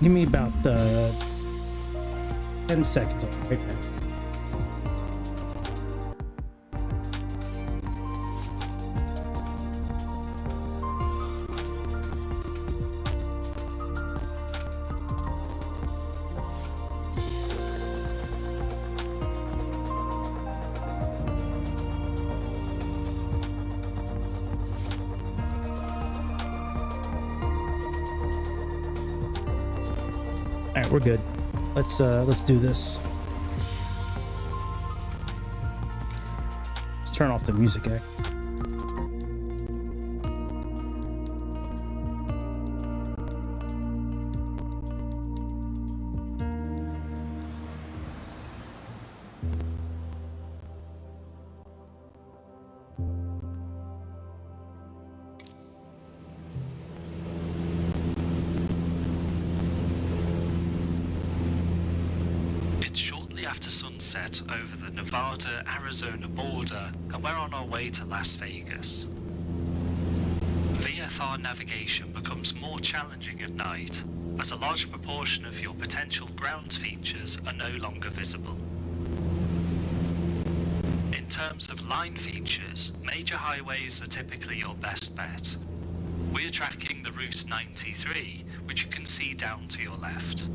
Give me about 10 seconds. I'll be right back. All right, we're good. Let's do this. Let's turn off the music, eh? After sunset over the Nevada-Arizona border, and we're on our way to Las Vegas. VFR navigation becomes more challenging at night, as a large proportion of your potential ground features are no longer visible. In terms of line features, major highways are typically your best bet. We're tracking the Route 93, which you can see down to your left.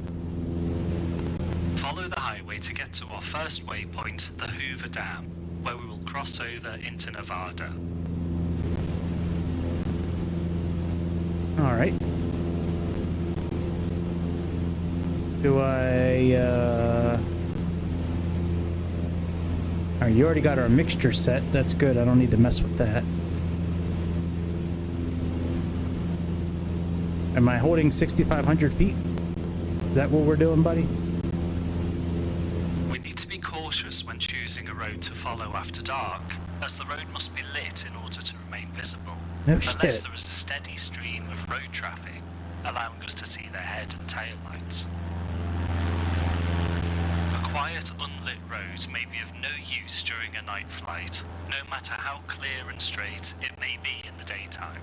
Follow the highway to get to our first waypoint, the Hoover Dam, where we will cross over into Nevada. All right. Do I, all right, you already got our mixture set. That's good. I don't need to mess with that. Am I holding 6,500 feet? Is that what we're doing, buddy? Cautious when choosing a road to follow after dark, as the road must be lit in order to remain visible, unless there is a steady stream of road traffic, allowing us to see their head and tail lights. A quiet, unlit road may be of no use during a night flight, no matter how clear and straight it may be in the daytime.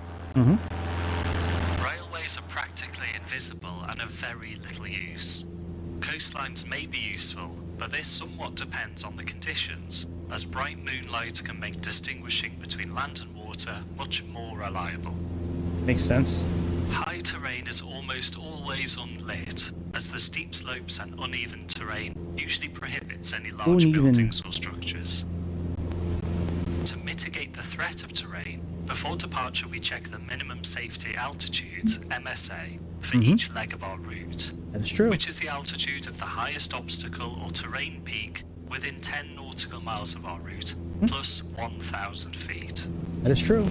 Railways are practically invisible and of very little use. Coastlines may be useful, but this somewhat depends on the conditions, as bright moonlight can make distinguishing between land and water much more reliable. Makes sense. High terrain is almost always unlit, as the steep slopes and uneven terrain usually prohibits any large buildings or structures. To mitigate the threat of terrain, before departure we check the minimum safety altitude, MSA, for each leg of our route. That is true. Which is the altitude of the highest obstacle or terrain peak within 10 nautical miles of our route, plus 1,000 feet. That is true.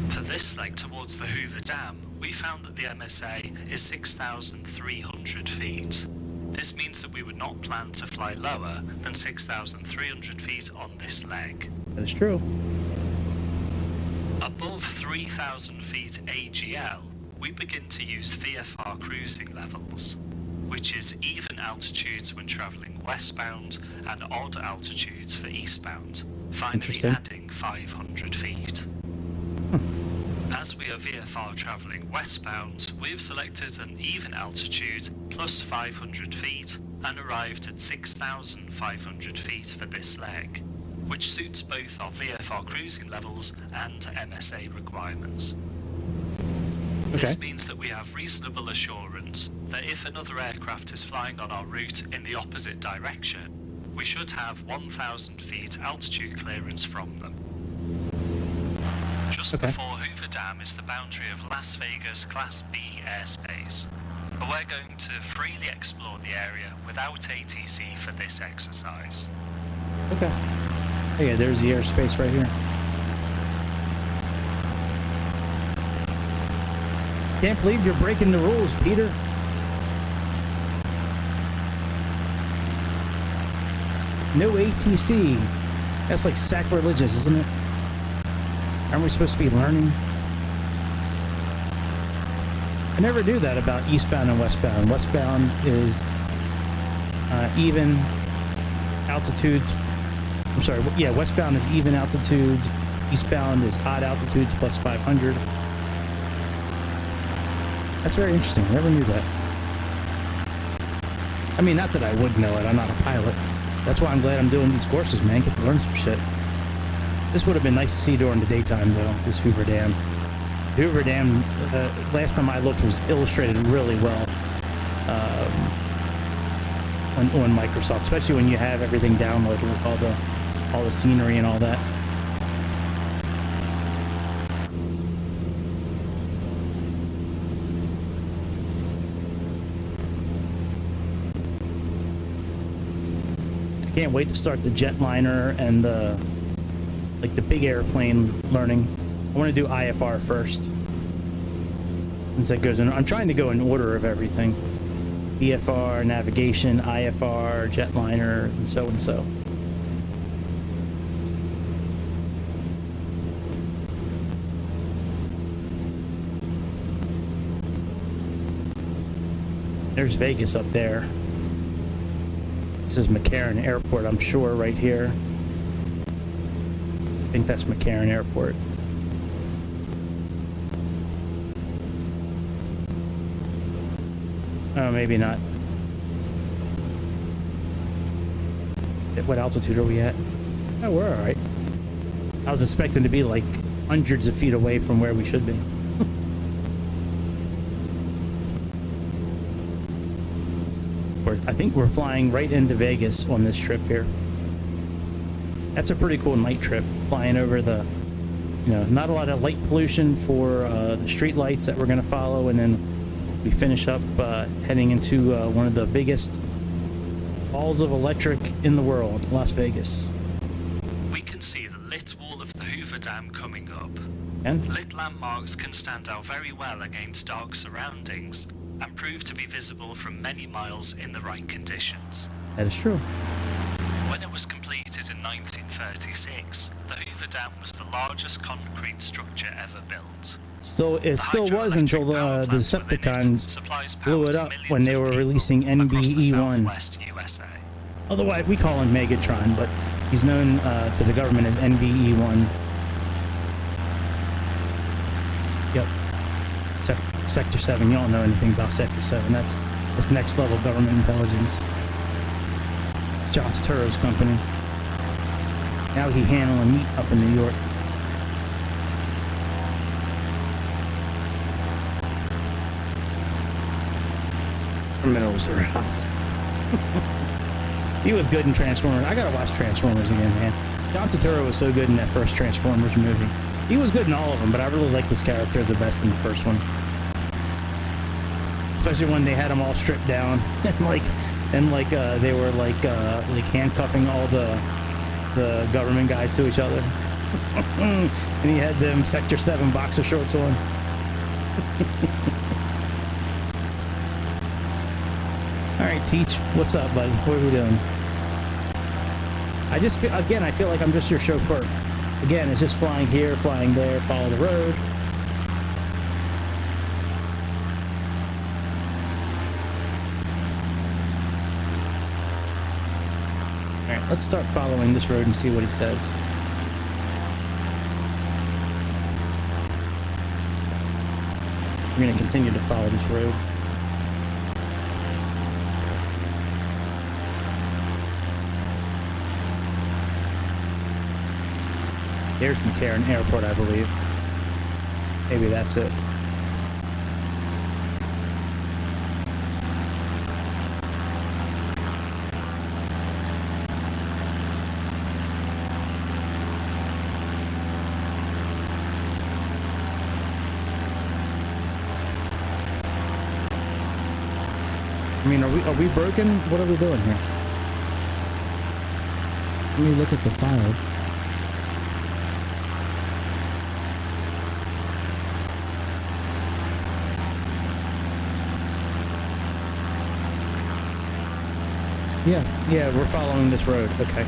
For this leg towards the Hoover Dam, we found that the MSA is 6,300 feet. This means that we would not plan to fly lower than 6,300 feet on this leg. That is true. Above 3,000 feet AGL, we begin to use VFR cruising levels, which is even altitudes when traveling westbound and odd altitudes for eastbound, finally adding 500 feet. As we are VFR traveling westbound, we have selected an even altitude plus 500 feet and arrived at 6,500 feet for this leg, which suits both our VFR cruising levels and MSA requirements. This means that we have reasonable assurance that if another aircraft is flying on our route in the opposite direction, we should have 1,000 feet altitude clearance from them. Just before Hoover Dam is the boundary of Las Vegas Class B airspace, but we're going to freely explore the area without ATC for this exercise. Okay. Oh yeah, there's the airspace right here. Can't believe you're breaking the rules, Peter. No ATC. That's like sacrilegious, isn't it? Aren't we supposed to be learning? I never do that about eastbound and westbound. Westbound is even altitudes. I'm sorry, yeah, westbound is even altitudes. Eastbound is odd altitudes plus 500. That's very interesting. I never knew that. I mean, not that I would know it. I'm not a pilot. That's why I'm glad I'm doing these courses, man. Get to learn some shit. This would have been nice to see during the daytime, though, this Hoover Dam. The Hoover Dam, last time I looked, was illustrated really well on Microsoft, especially when you have everything downloaded with all the scenery and all that. Can't wait to start the jetliner and the like the big airplane learning. I want to do IFR first. Since that goes in, I'm trying to go in order of everything. VFR, navigation, IFR, jetliner, and so and so. There's Vegas up there. This is McCarran Airport, I'm sure, right here. I think that's McCarran Airport. Oh, maybe not. What altitude are we at? Oh, we're all right. I was expecting to be like hundreds of feet away from where we should be. Of course, I think we're flying right into Vegas on this trip here. That's a pretty cool night trip, flying over the, you know, not a lot of light pollution for the street lights that we're going to follow, and then we finish up heading into one of the biggest balls of electric in the world, Las Vegas. We can see the lit wall of the Hoover Dam coming up. And Lit landmarks can stand out very well against dark surroundings and prove to be visible from many miles in the right conditions. that is true. When it was completed in 1936, the Hoover Dam was the largest concrete structure ever built. It still was until the Decepticons blew it up when they were releasing NBE1. Otherwise, we call him Megatron, but he's known to the government as NBE1. Yep. Sector 7. You don't know anything about Sector 7. That's next level government intelligence. It's John Turturro's company. Now he handling meat up in New York. Criminals are out. He was good in Transformers. I gotta watch Transformers again, man. John Turturro was so good in that first Transformers movie. He was good in all of them, but I really liked this character the best in the first one. Especially when they had them all stripped down and they were like handcuffing all the government guys to each other. And he had them Sector 7 boxer shorts on. Alright, Teach, what's up, buddy? What are we doing? I feel like I'm just your chauffeur. Again, it's just flying here, flying there, follow the road. Alright, let's start following this road and see what he says. We're going to continue to follow this road. There's McCarran Airport, I believe. Maybe that's it. I mean, are we broken? What are we doing here? Let me look at the file. Yeah, we're following this road. Okay.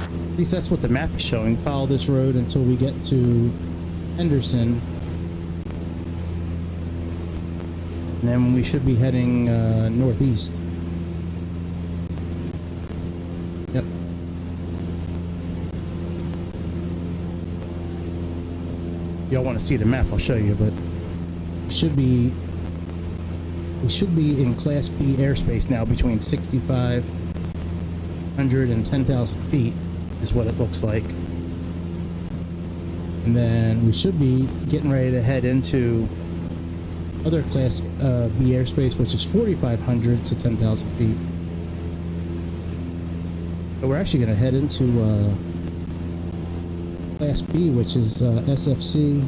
At least that's what the map is showing. Follow this road until we get to Henderson. And then we should be heading northeast. Yep. Y'all want to see the map? I'll show you, but We should be in Class B airspace now, between 6,500 and 10,000 feet is what it looks like. and then we should be getting ready to head into other Class B airspace, which is 4,500 to 10,000 feet. So we're actually going to head into Class B, which is SFC.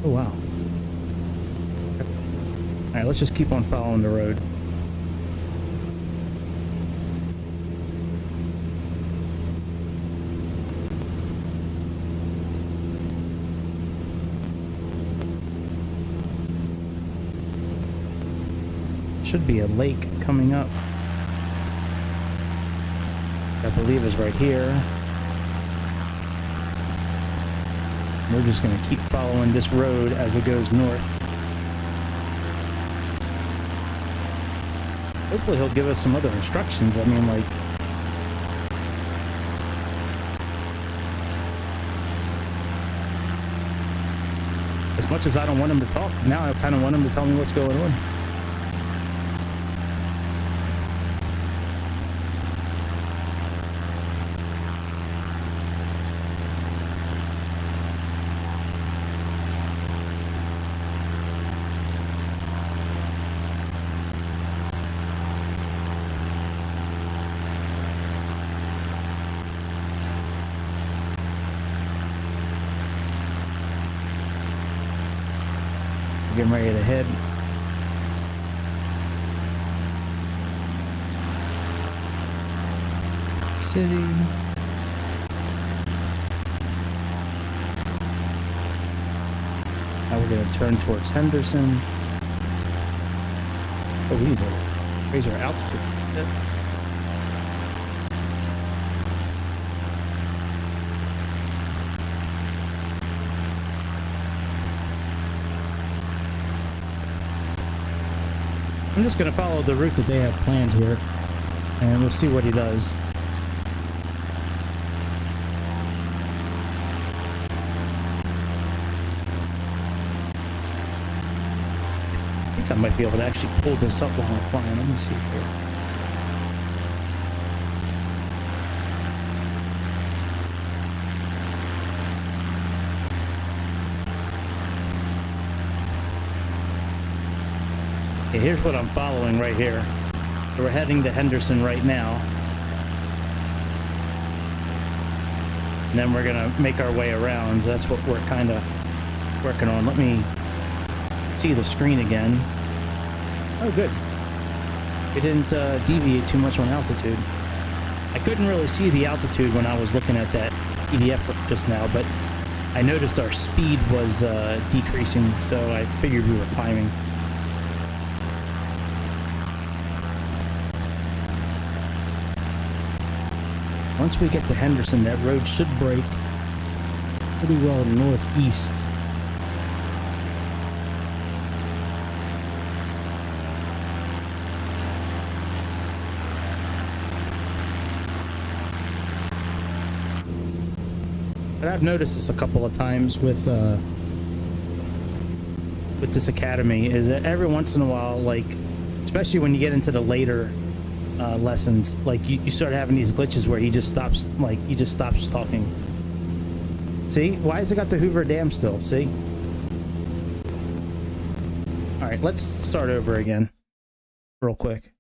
Oh, wow. Alright, let's just keep on following the road. should be a lake coming up. I believe is right here. We're just going to keep following this road as it goes north. Hopefully he'll give us some other instructions. I mean, like... as much as I don't want him to talk, now I kind of want him to tell me what's going on. Getting ready to head. City. Now we're going to turn towards Henderson. Oh, we need to raise our altitude. I'm just going to follow the route that they have planned here, and we'll see what he does. I think I might be able to actually pull this up while I'm flying. Let me see here. Okay, here's what I'm following right here. So we're heading to Henderson right now. And then we're going to make our way around. That's what we're kind of working on. Let me see the screen again. Oh, good. We didn't deviate too much on altitude. I couldn't really see the altitude when I was looking at that PDF just now, but I noticed our speed was decreasing, so I figured we were climbing. Once we get to Henderson, that road should break pretty well northeast. But I've noticed this a couple of times with this academy, is that every once in a while, like, especially when you get into the later lessons, like you start having these glitches where he just stops talking. See, why has it got the Hoover Dam still? See? All right, let's start over again real quick.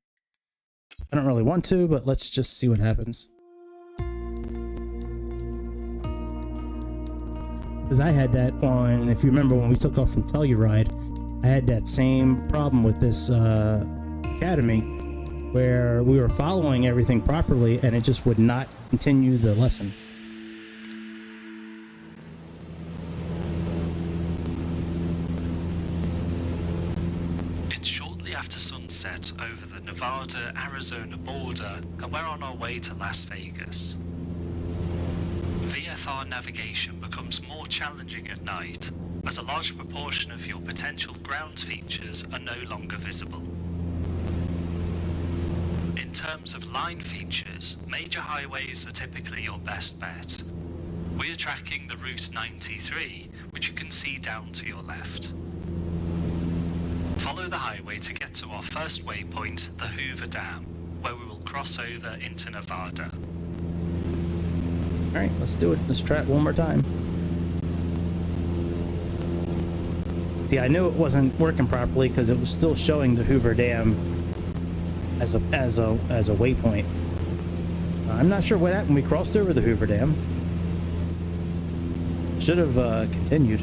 I don't really want to, but let's just see what happens. Because I had that on, if you remember when we took off from Telluride, I had that same problem with this academy, where we were following everything properly and it just would not continue the lesson. It's shortly after sunset over the Nevada-Arizona border, and we're on our way to Las Vegas. VFR navigation becomes more challenging at night, as a large proportion of your potential ground features are no longer visible. In terms of line features, major highways are typically your best bet. We're tracking the Route 93, which you can see down to your left. Follow the highway to get to our first waypoint, the Hoover Dam, where we will cross over into Nevada. All right, let's do it. Let's try it one more time. See, I knew it wasn't working properly because it was still showing the Hoover Dam as a waypoint. I'm not sure what happened. We crossed over the Hoover Dam. Should have continued.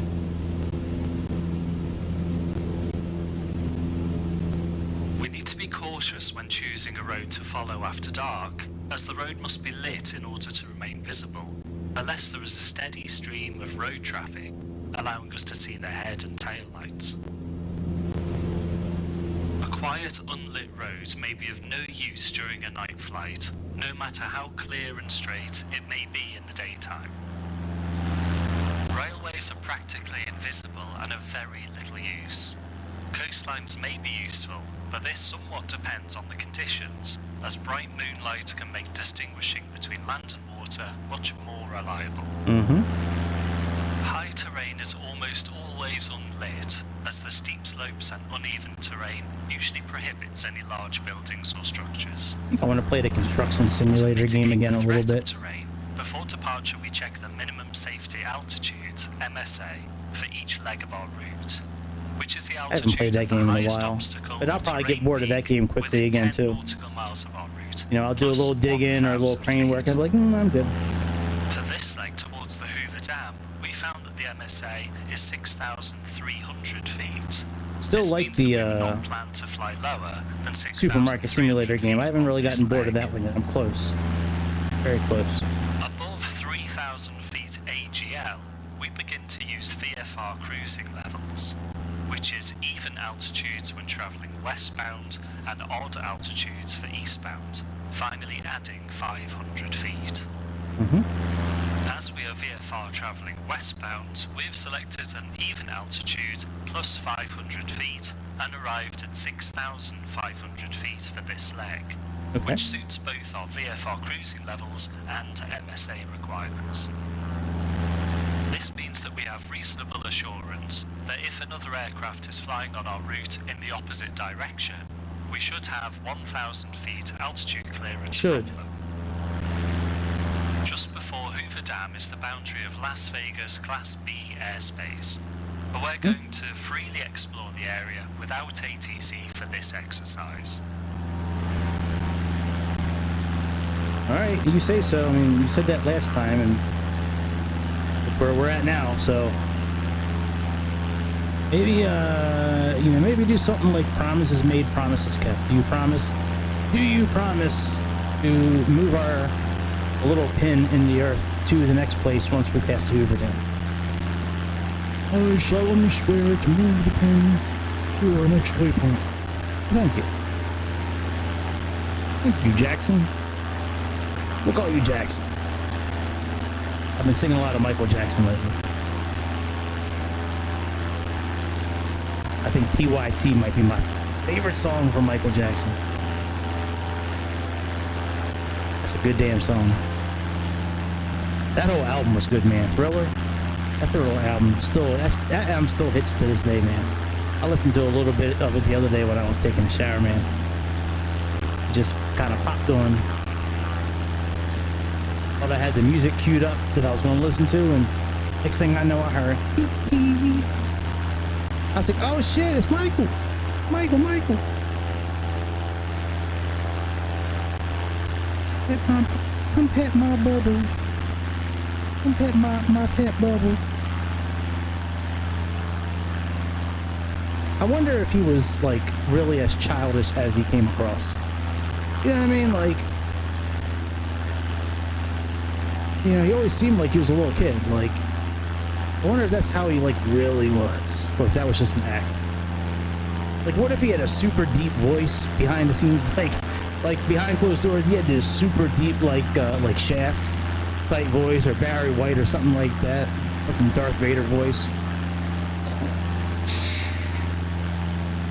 We need to be cautious when choosing a road to follow after dark, as the road must be lit in order to remain visible, unless there is a steady stream of road traffic, allowing us to see their head and tail lights. A quiet, unlit road may be of no use during a night flight, no matter how clear and straight it may be in the daytime. Railways are practically invisible and of very little use. Coastlines may be useful, but this somewhat depends on the conditions, as bright moonlight can make distinguishing between land and water much more reliable. High terrain is almost always unlit, as the steep slopes and uneven terrain usually prohibits any large buildings or structures. I want to play the construction simulator game again a little bit. Terrain, before departure we check the minimum safety altitude, MSA, for each leg of our route, which is the I altitude haven't played that game in a while, obstacle but I'll probably get terrain bored of that game quickly within again 10 too. nautical miles of our route, You know, I'll do a plus little digging or a little 1,000 crane work. feet. I'm like, I'm good. For this leg towards the Hoover Dam, we found that the MSA is 6,300 feet. Still This like means that the we would not plan to fly lower than Supermarket 6,300 Simulator game. I feet haven't really on this gotten bored of leg. that one yet. I'm close. Very close. Above 3,000 feet AGL, we begin to use VFR cruising levels, which is even altitudes when travelling westbound and odd altitudes for eastbound, finally adding 500 feet. As we are VFR travelling westbound, we have selected an even altitude plus 500 feet and arrived at 6,500 feet for this leg, Okay. which suits both our VFR cruising levels and MSA requirements. This means that we have reasonable assurance that if another aircraft is flying on our route in the opposite direction, we should have 1,000 feet altitude clearance Should. from them. Just before Hoover Dam is the boundary of Las Vegas Class B airspace, but we're going to freely explore the area without ATC for this exercise. Alright, you say so. I mean, you said that last time, and look where we're at now, so maybe, you know, maybe do something like promises made, promises kept. Do you promise to move our little pin in the earth to the next place once we pass the Hoover Dam? I solemnly swear to move the pin to our next waypoint. Thank you. Thank you, Jackson. We'll call you Jackson. I've been singing a lot of Michael Jackson lately. I think PYT might be my favorite song from Michael Jackson. That's a good damn song. That whole album was good, man. Thriller. That Thriller album that album still hits to this day, man. I listened to a little bit of it the other day when I was taking a shower, man. Just kind of popped on. Thought I had the music queued up that I was going to listen to, and next thing I know, I heard hee hee. I was like, oh shit, it's Michael. Michael. Come pet my bubbles. Come pet my pet bubbles. I wonder if he was like really as childish as he came across. You know what I mean? Like, you know, he always seemed like he was a little kid. Like, I wonder if that's how he like really was, or if that was just an act. Like, what if he had a super deep voice behind the scenes, like behind closed doors? He had this super deep, like Shaft type voice, or Barry White, or something like that, fucking Darth Vader voice.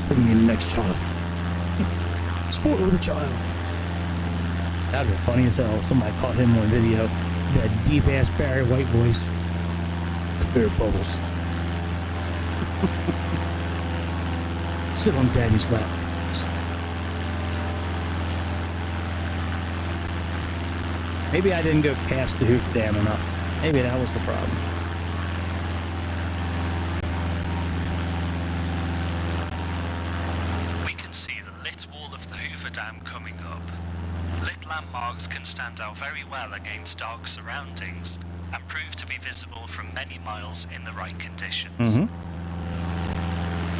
Bring me the next child. Sport with a child. That'd be funny as hell. Somebody caught him on video. That deep ass Barry White voice. Clear bubbles. Sit on daddy's lap. Maybe I didn't go past the Hoover Dam enough. Maybe that was the problem. We can see the lit wall of the Hoover Dam coming up. Lit landmarks can stand out very well against dark surroundings and prove to be visible from many miles in the right conditions.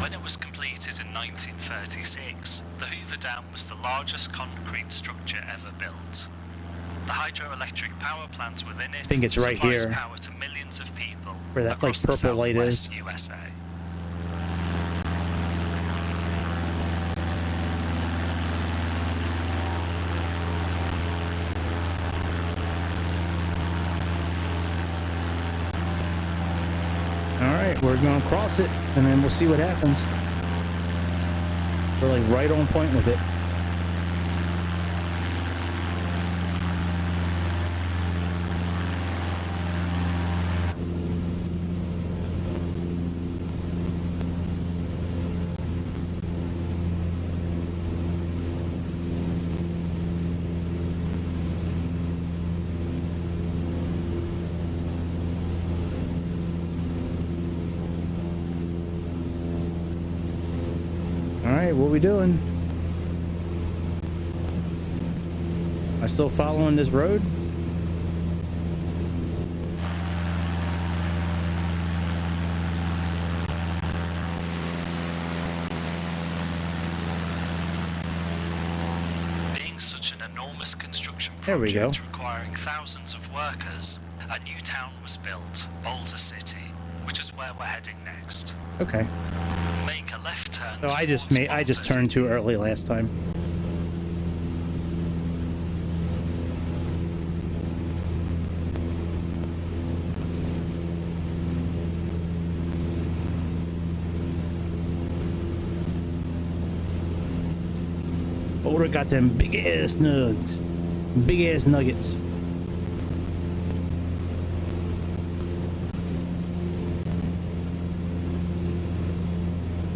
When it was completed in 1936, the Hoover Dam was the largest concrete structure ever built. The hydroelectric power plant within it I think it's right supplies here, power to millions of people where that like across the purple light is. Southwest USA. Alright, we're gonna cross it and then we'll see what happens. We're like right on point with it. Alright, what we doing? Am I still following this road? Being such an enormous construction There we go. project requiring thousands of workers, a new town was built, Boulder City, which is where we're heading next. Okay. Make a left turn. Oh, I just towards turned Boulder too early last time. Boulder got them big ass nugs. Big ass nuggets.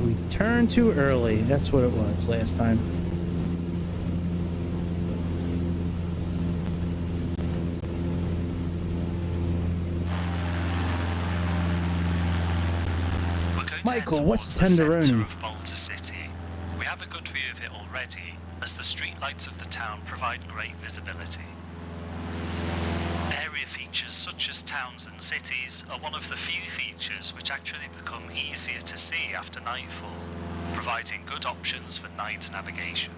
We turned too early. That's what it was last time. We're going to Michael, head what's towards the tenderoni? centre of Boulder City. We have a good view of it already, as the streetlights of the town provide great visibility. Area features such as towns and cities are one of the few features which actually become easier to see after nightfall, providing good options for night navigation.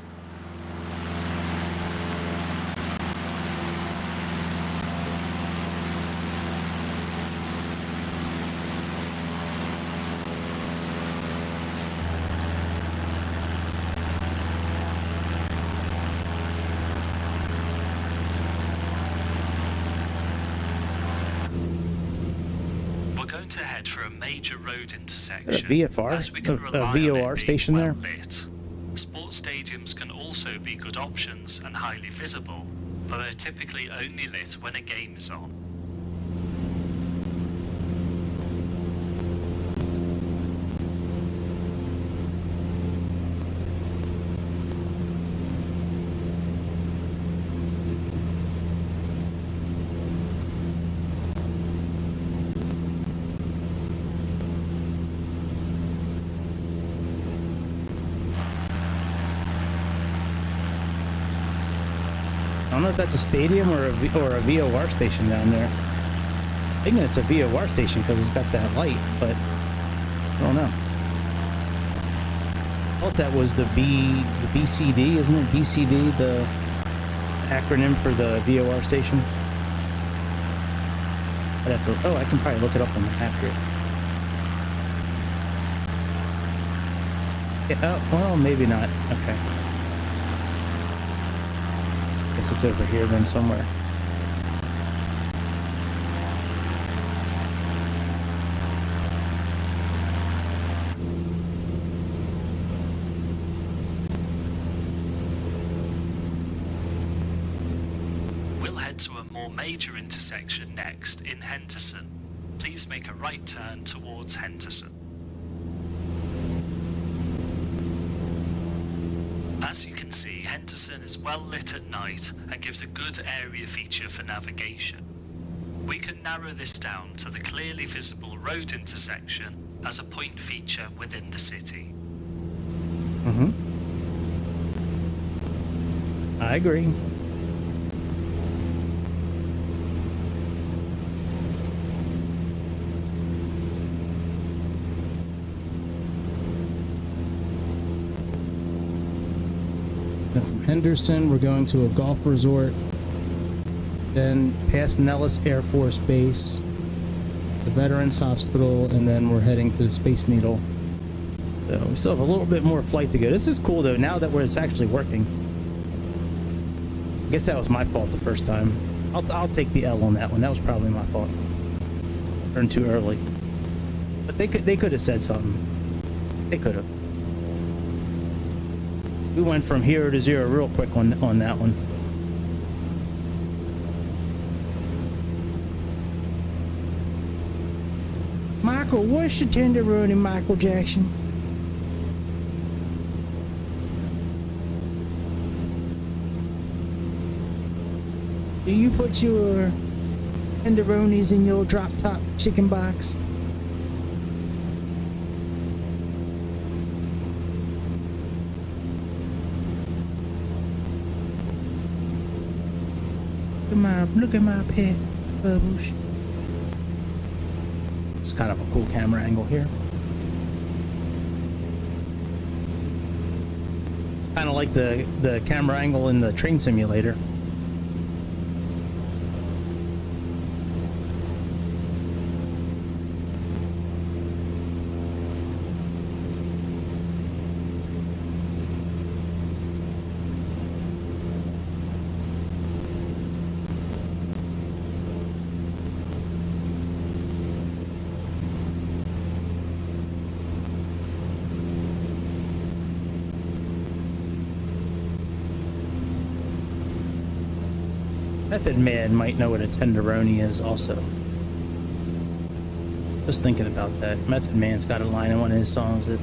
We're going to head for a major road intersection. Is that a VFR? as we can A rely on VOR it being station well there? lit. Sports stadiums can also be good options and highly visible, but they're typically only lit when a game is on. I don't know if that's a stadium or a VOR station down there. I think it's a VOR station because it's got that light, but I don't know. I thought that was the BCD, isn't it? BCD, the acronym for the VOR station. I'd have to. Oh, I can probably look it up on the map here. Yeah, oh, well, maybe not. Okay. Guess it's over here then somewhere. We'll head to a more major intersection next in Henderson. Please make a right turn towards Henderson. As you can see, Henderson is well lit at night and gives a good area feature for navigation. We can narrow this down to the clearly visible road intersection as a point feature within the city. Mm-hmm. I agree. And from Henderson, we're going to a golf resort, then past Nellis Air Force Base, the Veterans Hospital, and then we're heading to Space Needle. So we still have a little bit more flight to go. This is cool though, now that it's actually working. I guess that was my fault the first time. I'll take the L on that one. That was probably my fault. Turned too early. But they could have said something. They could have. We went from 0 to 0 real quick on that one. Michael, what's your tenderoni, Michael Jackson? Do you put your tenderonis in your drop top chicken box? Look at my pet Bubbles. It's kind of a cool camera angle here. It's kind of like the camera angle in the train simulator. Method Man might know what a tenderoni is also. Just thinking about that. Method Man's got a line in one of his songs that,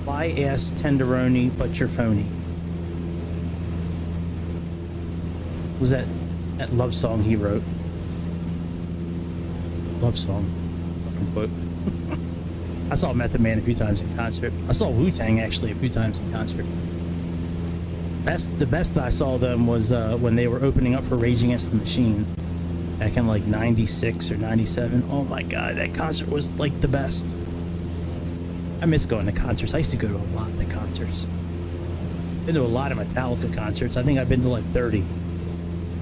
why ask tenderoni but you're phony? Was that love song he wrote? Love song, quote. I saw Method Man a few times in concert. I saw Wu-Tang actually a few times in concert. The best I saw them was when they were opening up for Rage Against the Machine back in like 96 or 97. Oh my god, that concert was like the best. I miss going to concerts. I used to go to a lot of concerts. Been to a lot of Metallica concerts. I think I've been to like 30.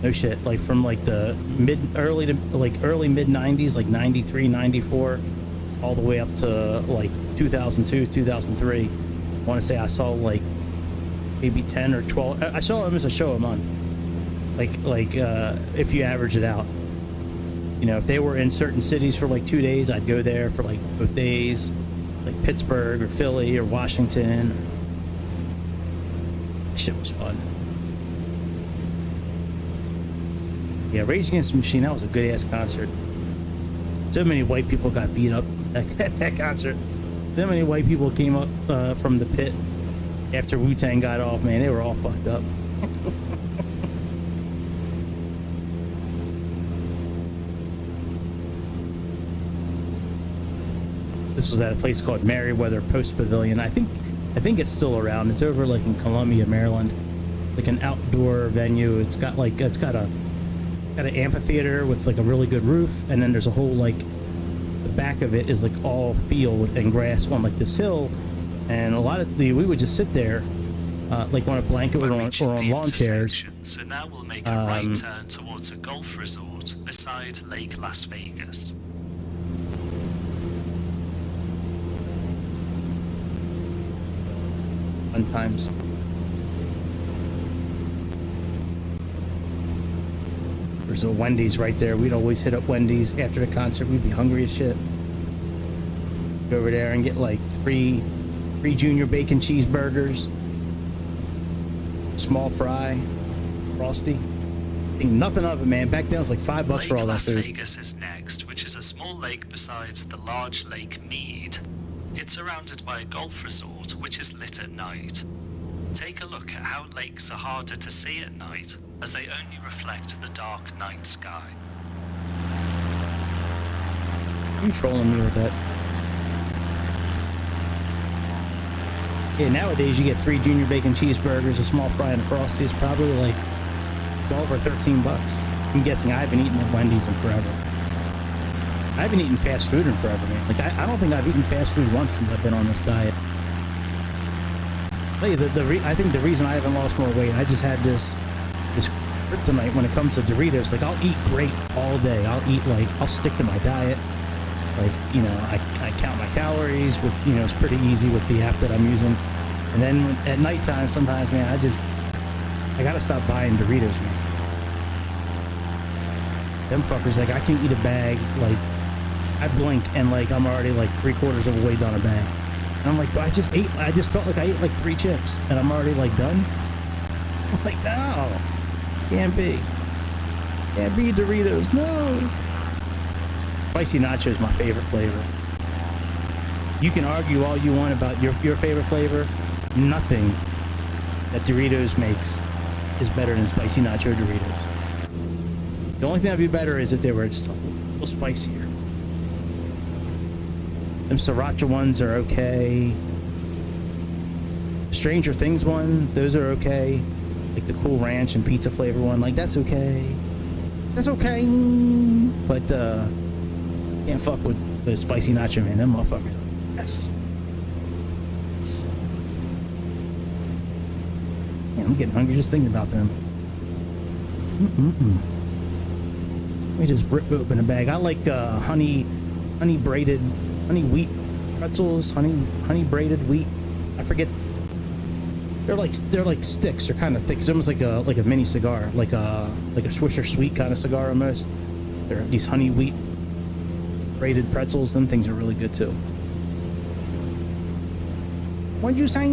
No shit. Like from like the early mid 90s, like 93, 94, all the way up to like 2002, 2003. I want to say I saw like maybe 10 or 12. I saw almost a show a month. Like if you average it out. You know, if they were in certain cities for like 2 days, I'd go there for like both days. Like Pittsburgh or Philly or Washington. That shit was fun. Yeah, Rage Against the Machine, that was a good ass concert. So many white people got beat up at that concert. So many white people came up from the pit after Wu-Tang got off, man. They were all fucked up. This was at a place called Merriweather Post Pavilion. I think it's still around. It's over like in Columbia, Maryland. Like an outdoor venue. It's got an amphitheater with like a really good roof, and then there's a whole like the back of it is like all field and grass on like this hill, and we would just sit there like on a blanket or on lawn chairs. So now we'll make a right turn towards a golf resort beside Lake Las Vegas. Fun times. There's a Wendy's right there. We'd always hit up Wendy's after the concert. We'd be hungry as shit. Go over there and get like three junior bacon cheeseburgers, small fry, frosty. Think nothing of it, man. Back then it was like $5 for all that food. Lake Las Vegas is next, which is a small lake besides the large Lake Mead. It's surrounded by a golf resort, which is lit at night. Take a look at how lakes are harder to see at night, as they only reflect the dark night sky. You trolling me with that? Yeah, nowadays you get 3 junior bacon cheeseburgers, a small fry, and a frosty. It's probably like $12 or $13. I'm guessing I haven't eaten at Wendy's in forever. I haven't eaten fast food in forever, man. Like I don't think I've eaten fast food once since I've been on this diet. Hey, I think the reason I haven't lost more weight, I just had this kryptonite when it comes to Doritos. Like I'll eat great all day. I'll stick to my diet. Like, you know, I count my calories with, you know, it's pretty easy with the app that I'm using. And then at nighttime, sometimes, man, I gotta stop buying Doritos, man. Them fuckers, like I can eat a bag, like I blink and like I'm already like 3/4 of the way down a bag. And I'm like, I just felt like I ate like 3 chips and I'm already like done. I'm like, no, can't be Doritos, no. Spicy nacho is my favorite flavor. You can argue all you want about your favorite flavor. Nothing that Doritos makes is better than spicy nacho Doritos. The only thing that'd be better is if they were just a little spicier. Them sriracha ones are okay. Stranger Things one, those are okay. Like the Cool Ranch and pizza flavor one, like that's okay. That's okay. But can't fuck with the spicy nacho, man. Them motherfuckers are the best. Man, I'm getting hungry just thinking about them. Let me just rip open a bag. I like honey wheat pretzels, honey braided wheat. I forget. They're like sticks. They're kind of thick. It's almost like a mini cigar, like a Swisher Sweet kind of cigar almost. They're these honey wheat braided pretzels. Them things are really good too. What'd you say?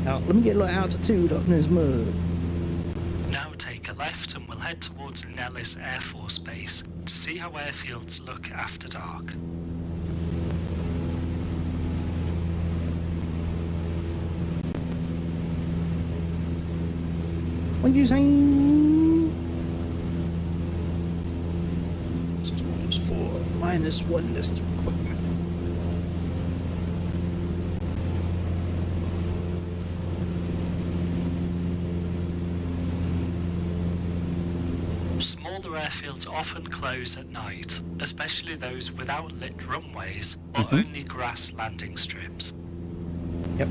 Out. Let me get a little altitude up in this mud. Now take a left and we'll head towards Nellis Air Force Base to see how airfields look after dark. What'd you say? Storms 4 -1 list equipment. Smaller airfields often close at night, especially those without lit runways or only grass landing strips. Yep.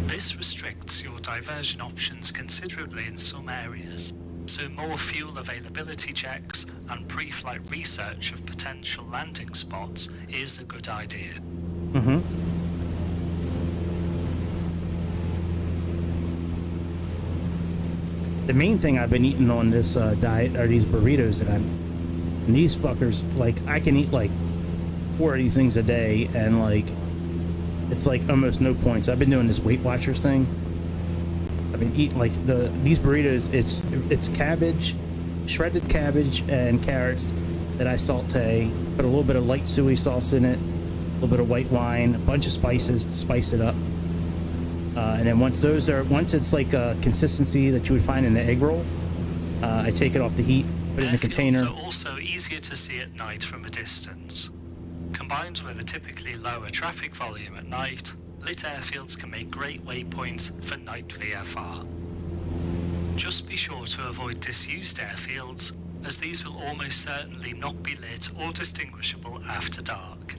This restricts your diversion options considerably in some areas, so more fuel availability checks and pre-flight research of potential landing spots is a good idea. The main thing I've been eating on this diet are these burritos that and these fuckers, like I can eat like 4 of these things a day and like it's like almost no points. I've been doing this Weight Watchers thing. I've been eating like these burritos. It's cabbage, shredded cabbage and carrots that I saute. Put a little bit of light soy sauce in it, a little bit of white wine, a bunch of spices to spice it up. And then once it's like a consistency that you would find in an egg roll, I take it off the heat, put it in a container. Airfields are also easier to see at night from a distance. Combined with a typically lower traffic volume at night, lit airfields can make great waypoints for night VFR. Just be sure to avoid disused airfields, as these will almost certainly not be lit or distinguishable after dark.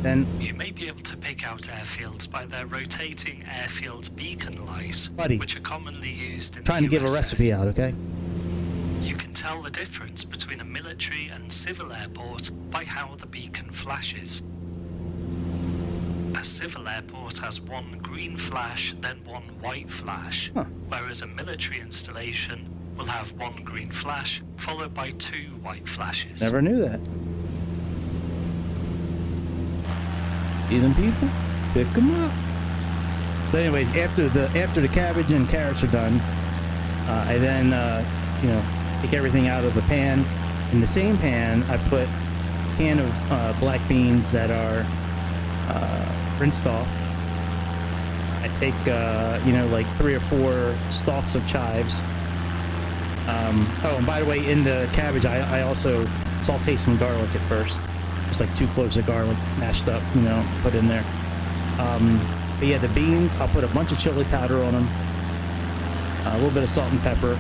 Then you may be able to pick out airfields by their rotating airfield beacon light, which are commonly used in trying the to give a USA. recipe out, okay? You can tell the difference between a military and civil airport by how the beacon flashes. A civil airport has one green flash, then one white flash, whereas a military installation will have one green flash, followed by 2 white flashes. Never knew that. See them people? Pick them up. So anyways, after the cabbage and carrots are done, I then, take everything out of the pan. In the same pan, I put a can of black beans that are rinsed off. I take, like 3 or 4 stalks of chives. And by the way, in the cabbage, I also saute some garlic at first. Just like 2 cloves of garlic mashed up, put in there. But yeah, the beans, I'll put a bunch of chili powder on them, a little bit of salt and pepper,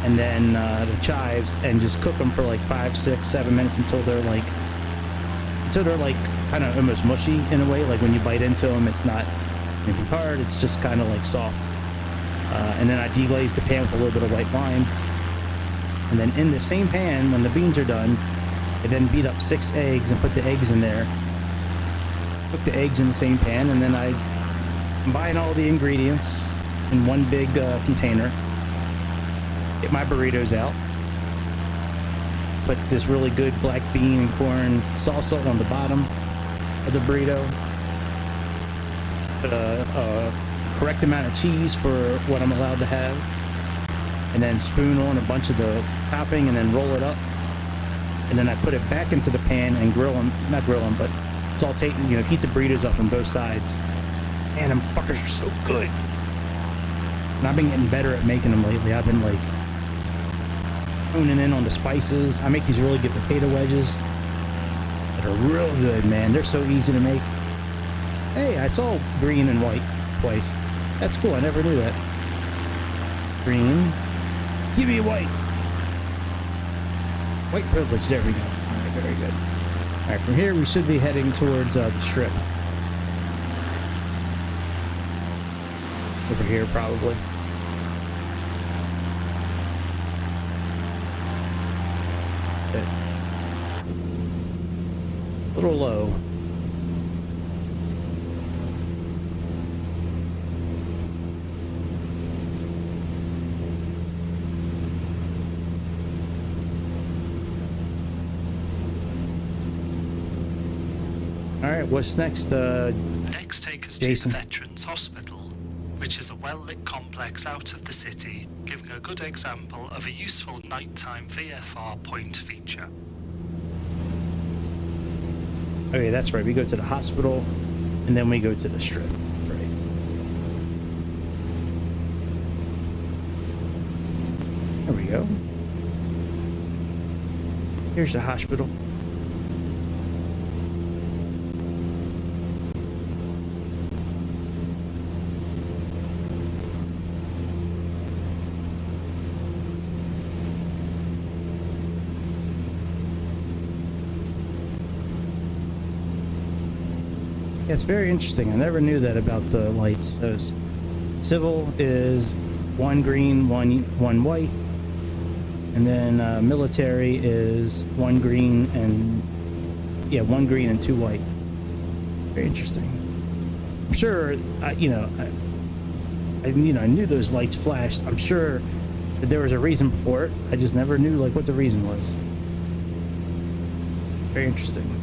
and then the chives, and just cook them for like 5, 6, 7 minutes until they're like kind of almost mushy in a way. Like when you bite into them, it's not anything hard, it's just kind of like soft. And then I deglaze the pan with a little bit of white wine. And then in the same pan, when the beans are done, I then beat up 6 eggs and put the eggs in there. Cook the eggs in the same pan, and then I combine all the ingredients in one big container. Get my burritos out. put this really good black bean and corn salsa on the bottom of the burrito. Put a correct amount of cheese for what I'm allowed to have. And then spoon on a bunch of the topping and then roll it up. And then I put it back into the pan and grill them, not grill them, but saute, heat the burritos up on both sides. Man, them fuckers are so good. And I've been getting better at making them lately. I've been like honing in on the spices. I make these really good potato wedges that are real good, man. They're so easy to make. Hey, I saw green and white twice. That's cool. I never knew that. Green. Give me a white. White privilege. There we go. All right, very good. All right, from here we should be heading towards the strip. Over here, probably. Good. A little low. All right, what's next? Next, take us Jason. to the Veterans Hospital, which is a well-lit complex out of the city, giving a good example of a useful nighttime VFR point feature. Okay, that's right. We go to the hospital, and then we go to the strip. Right. There we go. Here's the hospital. Yeah, it's very interesting. I never knew that about the lights. So civil is one green, one white, and then military is one green and two white. Very interesting. I'm sure I knew those lights flashed. I'm sure that there was a reason for it. I just never knew what the reason was. Very interesting.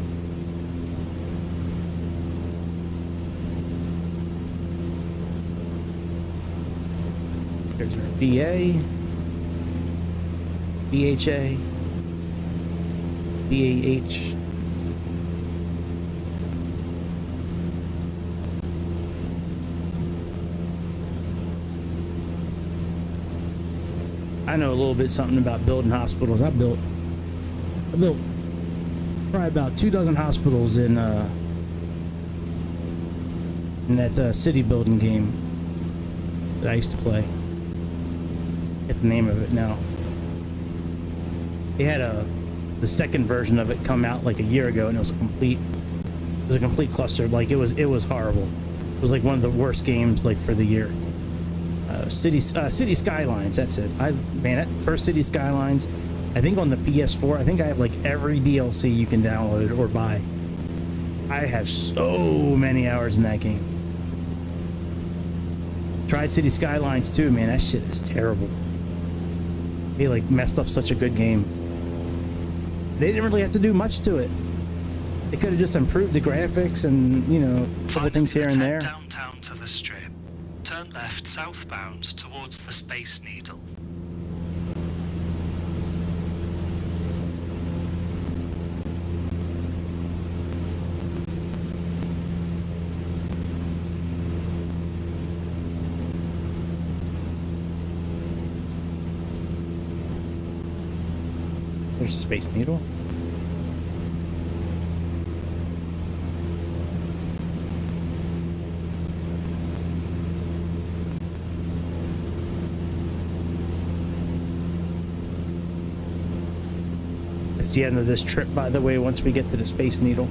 There's our BA, BHA, BAH. I know a little bit something about building hospitals. I built probably about 24 hospitals in that city building game that I used to play. Get the name of it now. They had the second version of it come out like a year ago, and it was a complete cluster. It was horrible. It was like one of the worst games for the year. City Skylines, that's it. That first City Skylines, I think on the PS4, I think I have every DLC you can download or buy. I have so many hours in that game. Tried City Skylines too, man. That shit is terrible. They messed up such a good game. They didn't really have to do much to it. They could have just improved the graphics and a couple things here and there. Downtown to the strip. Turn left southbound towards the Space Needle. There's a Space Needle. That's the end of this trip, by the way, once we get to the Space Needle.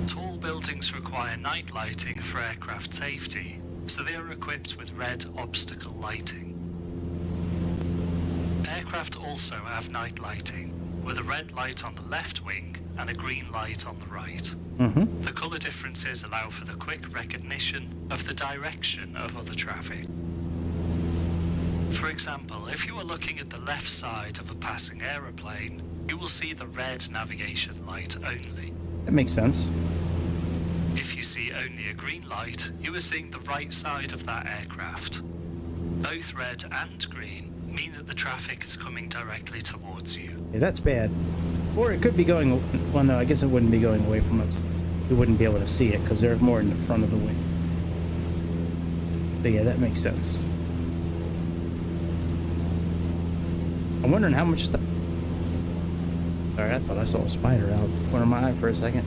Tall buildings require night lighting for aircraft safety, so they are equipped with red obstacle lighting. Aircraft also have night lighting, with a red light on the left wing and a green light on the right. Mm-hmm. The colour differences allow for the quick recognition of the direction of other traffic. For example, if you are looking at the left side of a passing aeroplane, you will see the red navigation light only. That makes sense. If you see only a green light, you are seeing the right side of that aircraft. Both red and green mean that the traffic is coming directly towards you. Yeah, that's bad. Or it could be going, well no, I guess it wouldn't be going away from us. We wouldn't be able to see it because they're more in the front of the wing. But yeah, that makes sense. I'm wondering how much stuff... Sorry, I thought I saw a spider out the corner of my eye for a second.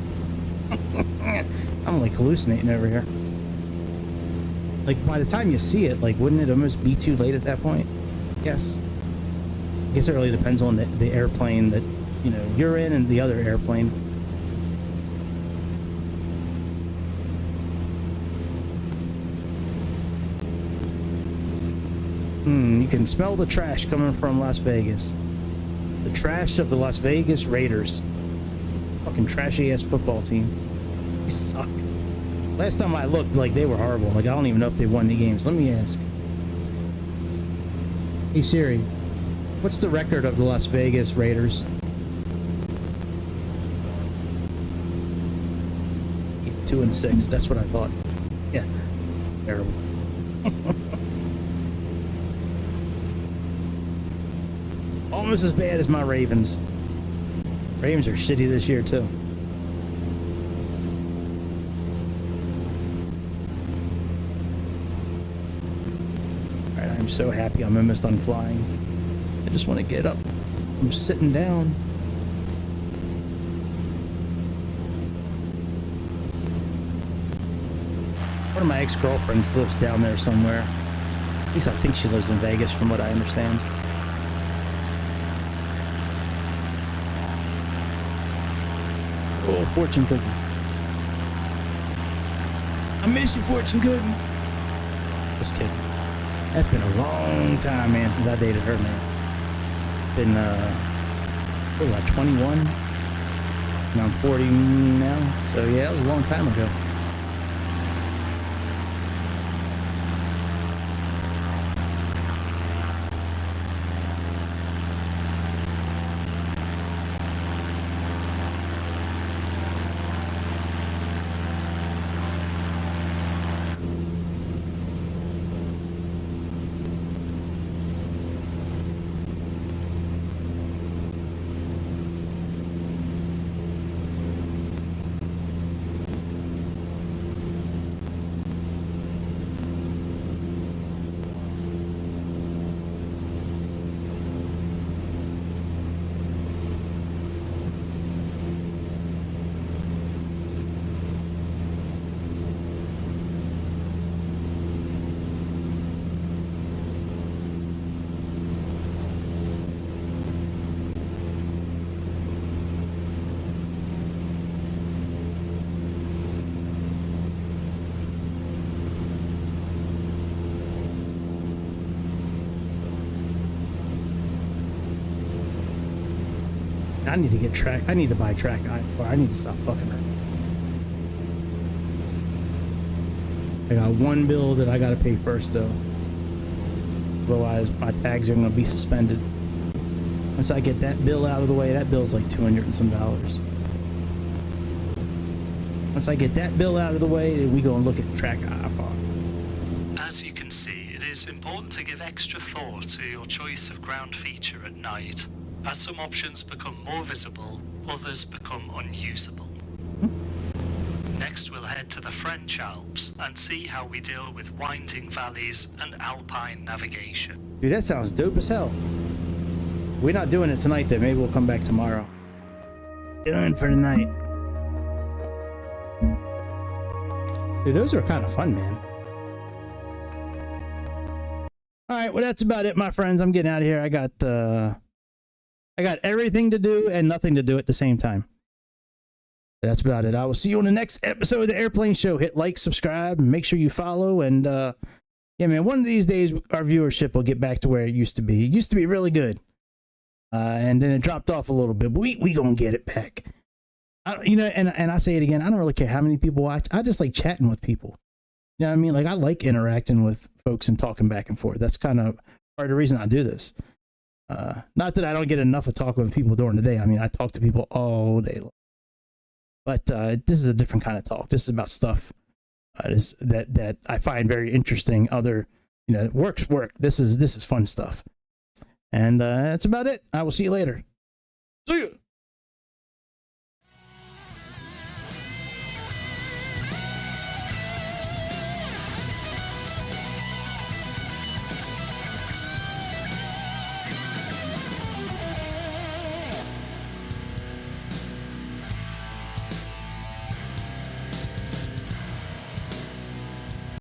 I'm like hallucinating over here. Like by the time you see it, like wouldn't it almost be too late at that point? Yes. I guess it really depends on the airplane that, you know, you're in and the other airplane. You can smell the trash coming from Las Vegas. The trash of the Las Vegas Raiders. Fucking trashy ass football team. They suck. Last time I looked, like, they were horrible. Like, I don't even know if they won any games. Let me ask. Hey Siri, what's the record of the Las Vegas Raiders? 2-6. That's what I thought. Yeah. Terrible. Almost as bad as my Ravens. Ravens are shitty this year too. Alright, I'm so happy I'm almost done flying. I just want to get up. I'm sitting down. One of my ex-girlfriends lives down there somewhere. At least I think she lives in Vegas from what I understand. Oh, fortune cookie. I miss you, fortune cookie. Just kidding. That's been a long time, man, since I dated her, man. Been, what was I, 21? And I'm 40 now. So, yeah, it was a long time ago. I need to get track. I need to buy track. I need to stop fucking her. I got one bill that I gotta pay first though. Otherwise my tags are gonna be suspended. Once I get that bill out of the way, that bill's like $200 and some. Once I get that bill out of the way, we go and look at track iPhone. As you can see, it is important to give extra thought to your choice of ground feature at night, as some options become more visible, others become unusable. Next we'll head to the French Alps and see how we deal with winding valleys and alpine navigation. Dude, that sounds dope as hell. We're not doing it tonight though, maybe we'll come back tomorrow. Doing for tonight. Dude, those are kind of fun, man. Alright, well that's about it, my friends. I'm getting out of here. I got everything to do and nothing to do at the same time. That's about it. I will see you on the next episode of the Airplane Show. Hit like, subscribe, and make sure you follow. And yeah, man, one of these days our viewership will get back to where it used to be. It used to be really good, and then it dropped off a little bit. But we gonna get it back. You know, and I say it again. I don't really care how many people watch. I just like chatting with people. You know what I mean? Like I like interacting with folks and talking back and forth. That's kind of part of the reason I do this. Not that I don't get enough of talking with people during the day. I mean, I talk to people all day long. But this is a different kind of talk. This is about stuff that I find very interesting. Other, work. This is fun stuff. And that's about it. I will see you later.